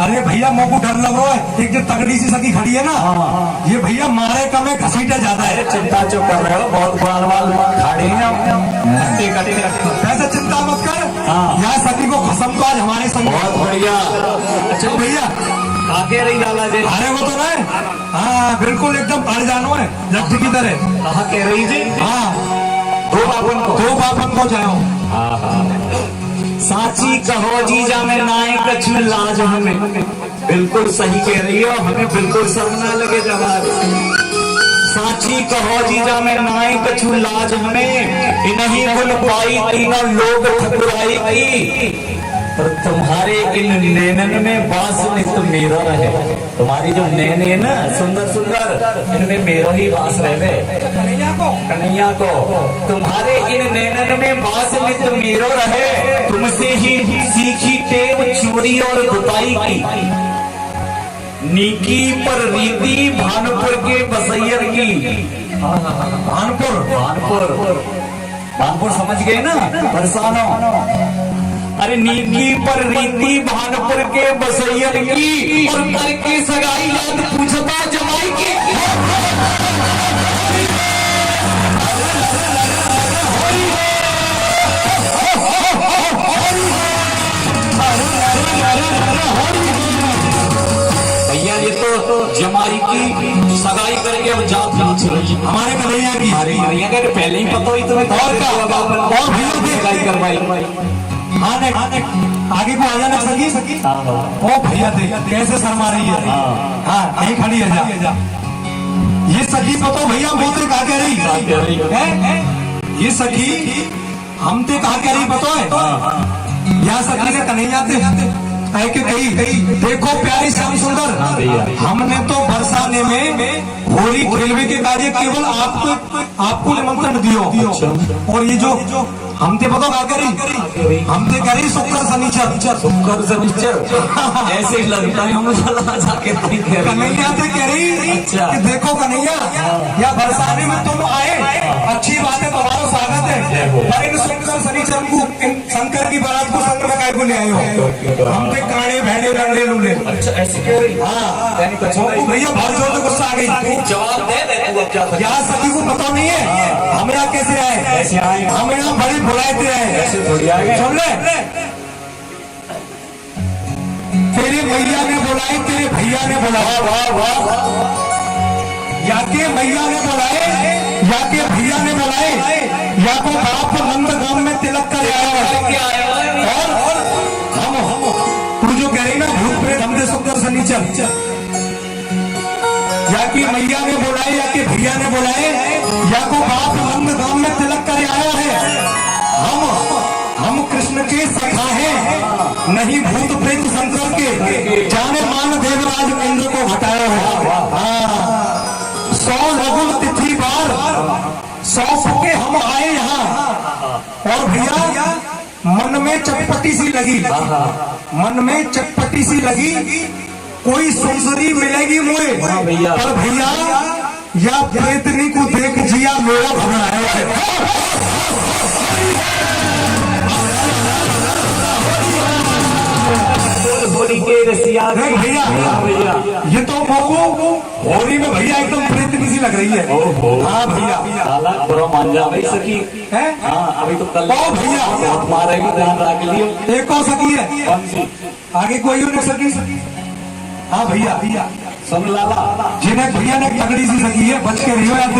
अरे भैया मोह को डर लग रहा है, एक जो तगड़ी सी सखी खड़ी है ना, ये भैया मारे कमे घसीटा जाता है। चिंता चुप कर रहे हो, बहुत बाल खाड़ी ऐसा चिंता मत कर, यहाँ सखी को खसम तो आज हमारे संग। बहुत बढ़िया। अच्छा भैया आगे रही लाला जी, अरे वो तो ना, हाँ बिल्कुल एकदम पढ़ जानो है जब की तरह। कहा कह रही जी? हाँ दो बापन को जाओ। साची कहो जीजा में नाय कछ में लाज हमें, बिल्कुल सही कह रही हो, हमें बिल्कुल शर्म ना लगे जवाब। साची कहो जीजा में नाय कछु लाज हमें, इन्हीं गुल पाई तीनों लोग ठकुराई की, पर तुम्हारे इन नैनन में बास नित मेरो रहे। तुम्हारी जो नैन है ना सुंदर सुंदर, इनमें मेरो ही बास रहे। कन्हैया को तुम्हारे इन नैनन में बास नित मेरो रहे, तुमसे ही सीखी टेव चोरी और बुताई की, नीकी पर रीति भानपुर के बसैयर की। भानपुर समझ गए ना बरसानो? अरे नीकी पर रीति भानपुर के बसैयर की, और करके सगाई याद पूछता जमाई की। भैया ये तो जमाई की सगाई करके अब जात पूछ रही है हमारे कन्हैया की। कन्हैया का पहले ही पता ही तुम्हें, और भैया सगाई करवाई। आगे को आ जाना सकी। ओ भैया देख कैसे शर्मा रही है। हाँ नहीं खड़ी है जा। ये सखी को तो भैया मोते कहा कह रही है, ये सखी हम ते कहा कह रही पता है। यहाँ सखी के कन्हैया थे के कही, देखो प्यारी श्याम सुंदर, हमने तो बरसाने में होली खेलवे के कार्य केवल आपको निमंत्रण दियो, और ये जो हम ते पता क्या करी, हम ते करी शुक्र शनिचर ऐसे ही लगता है हम जाके कन्हैया से कह रही कि देखो कन्हैया या बरसाने में तुम आए, अच्छी बात है, तुम्हारा स्वागत है, पर इन शुक्र शनिचर को शंकर की बारात को संग में काय को ले आए हो, हम ते काने भेड़े रंगड़े लूले। अच्छा ऐसे कह रही? हाँ भैया बहुत जोर से गुस्सा आ गई। जवाब दे दे। यहाँ सखी को पता नहीं है हम यहाँ कैसे आए, हम यहाँ बड़ी बुलाए थे ऐसे थोड़ी आ गए। सुन ले, तेरे भैया ने बुलाए, तेरे भैया ने बुलाया, वाह वाह, या के भैया ने बुलाए, या के भैया ने बुलाए, या को बाप नंद गांव में तिलक कर आया है, और हम तू जो कह रही ना भूत प्रेत हम दे शुक्र शनिचर, या की मैया ने बुलाए, या के भैया ने बुलाए, या को बाप नंद गांव में तिलक कर आया है, हम कृष्ण के सखा हैं, नहीं भूत प्रेत शंकर के, जाने मान देवराज इंद्र को हटाया है। 100 लगुन तिथि बार 100 के हम आए यहाँ, और भैया मन में चटपटी सी लगी, मन में चटपटी सी लगी, कोई सुंदरी मिलेगी मुझे, पर भैया या प्रेतनी को देख जिया मेरा घबराया है। होली के रसिया भैया ये तो होली में भैया एकदम प्रेतनी सी लग रही है। हाँ भैया साला बुरा मान जा भाई सकी है। हाँ अभी तो कल ओ भैया मारेगी ध्यान रख लियो। एक और सकी है, कौन सी? आगे कोई नहीं सकी। हाँ भैया सब लाला जिन्हें भैया ने तगड़ी सी सकी है, बच के रहियो यार।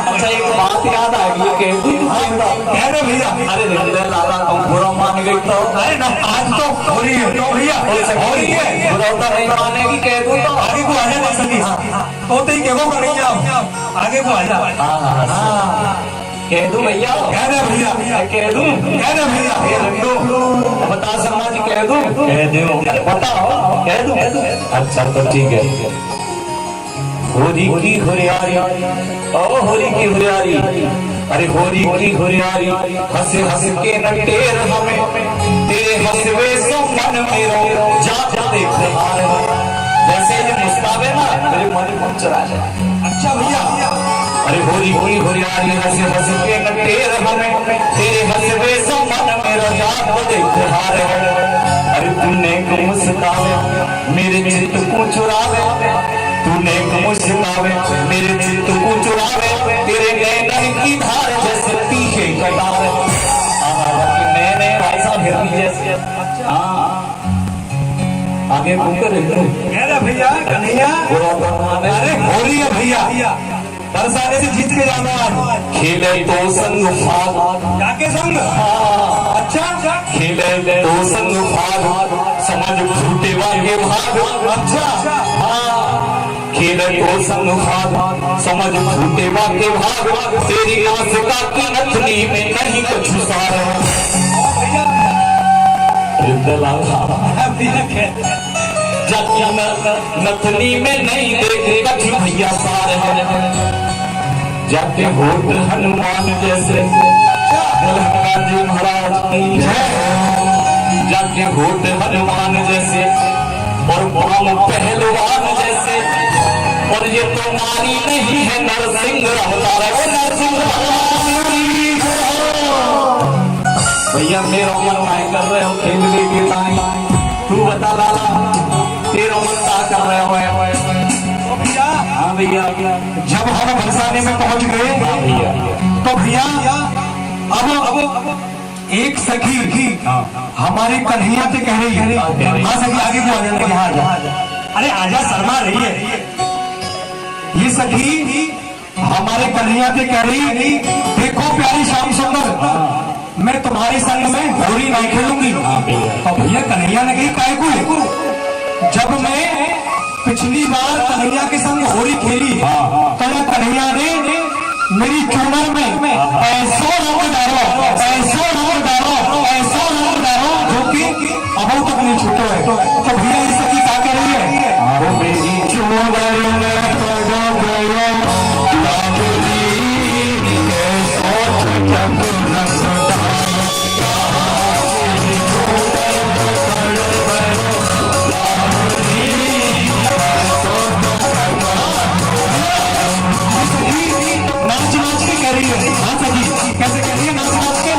अच्छा एक बात याद आ गई कि कह रहे भैया, अरे रिंदे लाला तुम बुरा मान गई तो अरे ना आज तो हो रही है, तो भैया हो रही है। बुरा तो नहीं मानेगी, कह दूं तो आगे को आजा नहीं सकी, तो तेरी केवो कर नहीं जाओ, आगे को आजा। कह दूं भैया, कह रहे भैया, कह दूं, कह रहे भैया, बता शर्मा जी, कह दूं, कह दो, बताओ, कह दूं। अच्छा तो ठीक है। होरी की हुरियारी, ओ होरी की हुरियारी, अरे होरी की हुरियारी, हंसे हंस के नटेर हमें, तेरे हंसवे सो मन मेरो जा देख हार। जैसे ये मुस्ताबे ना मेरे मन को चला जाए। अच्छा भैया, अरे होरी की हुरियारी, हंसे हंस के नटेर हमें, तेरे हंसवे सो मन मेरो जा देख हार। अरे तूने को मुस्कावे मेरे चित्त को चुरावे, तूने को मुस्कावे मेरे चित्त को चुरावे, तेरे नैनन की धार जैसे तीखे कटार। नैने ऐसा हिरनी जैसे। आगे मुकर कह रहे भैया कन्हैया, अरे हो रही है भैया, बरसाने से जीत के जाना आज। खेले तो संग फाग, जाके संग, अच्छा खेले तो संग फाग, समझ फूटे वागे भाग। अच्छा, खेले तो संग फाग, समझ फूटे वागे भाग, तेरी आंख का की नथनी में नहीं कुछ सार। नथनी में नहीं देखे कभी भैया सार है। जाते होत हनुमान जैसे हनुमान जी महाराज की जय। जाते होत हनुमान जैसे और बाम पहलवान जैसे, और ये तो मारी नहीं है नरसिंह अवतार है। वो नरसिंह भैया मेरा मन नहीं कर रहे हो खेलने के टाइम, तू बता लाला तेरा मन क्या कर रहे हो? भैया, हाँ भैया, जब हम बरसाने में पहुंच गए तो भैया अब एक सखी हमारे कन्हैया से कह रही है, हाँ सखी आगे को आ जाने, यहाँ आजा, अरे आजा, शर्मा रही है। ये सखी हमारे कन्हैया से कह रही, देखो प्यारी श्याम सुंदर, मैं तुम्हारे संग में होली नहीं खेलूंगी। तो भैया कन्हैया ने कही काय को, जब मैं पिछली बार कन्हैया के संग होली खेली तो कन्हैया ने मेरी चूड़र में ऐसो रंग डालो, ऐसो रंग डालो, ऐसो रंग डालो, जो कि अब तक नहीं छूटा है। तो भैया इस सखी क्या कह रही है? मेरी चूड़र में नाच नाच के कह रही है। हाँ सखी कैसे कह रही है? नाच नाच के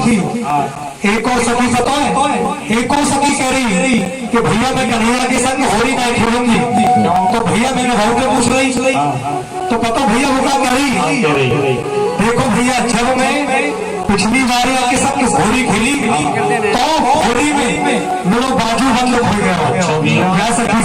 एक और सखी पता है, एक और सखी कह रही कि भैया मैं कन्हैया के संग होली नहीं खेलूंगी। तो भैया मैंने भाव के पूछ रही, तो पता भैया वो क्या कर रही, देखो भैया जब मैं पिछली बार आपके संग होली खेली तो होली में मेरा बाजू बंद हो गया। क्या सखी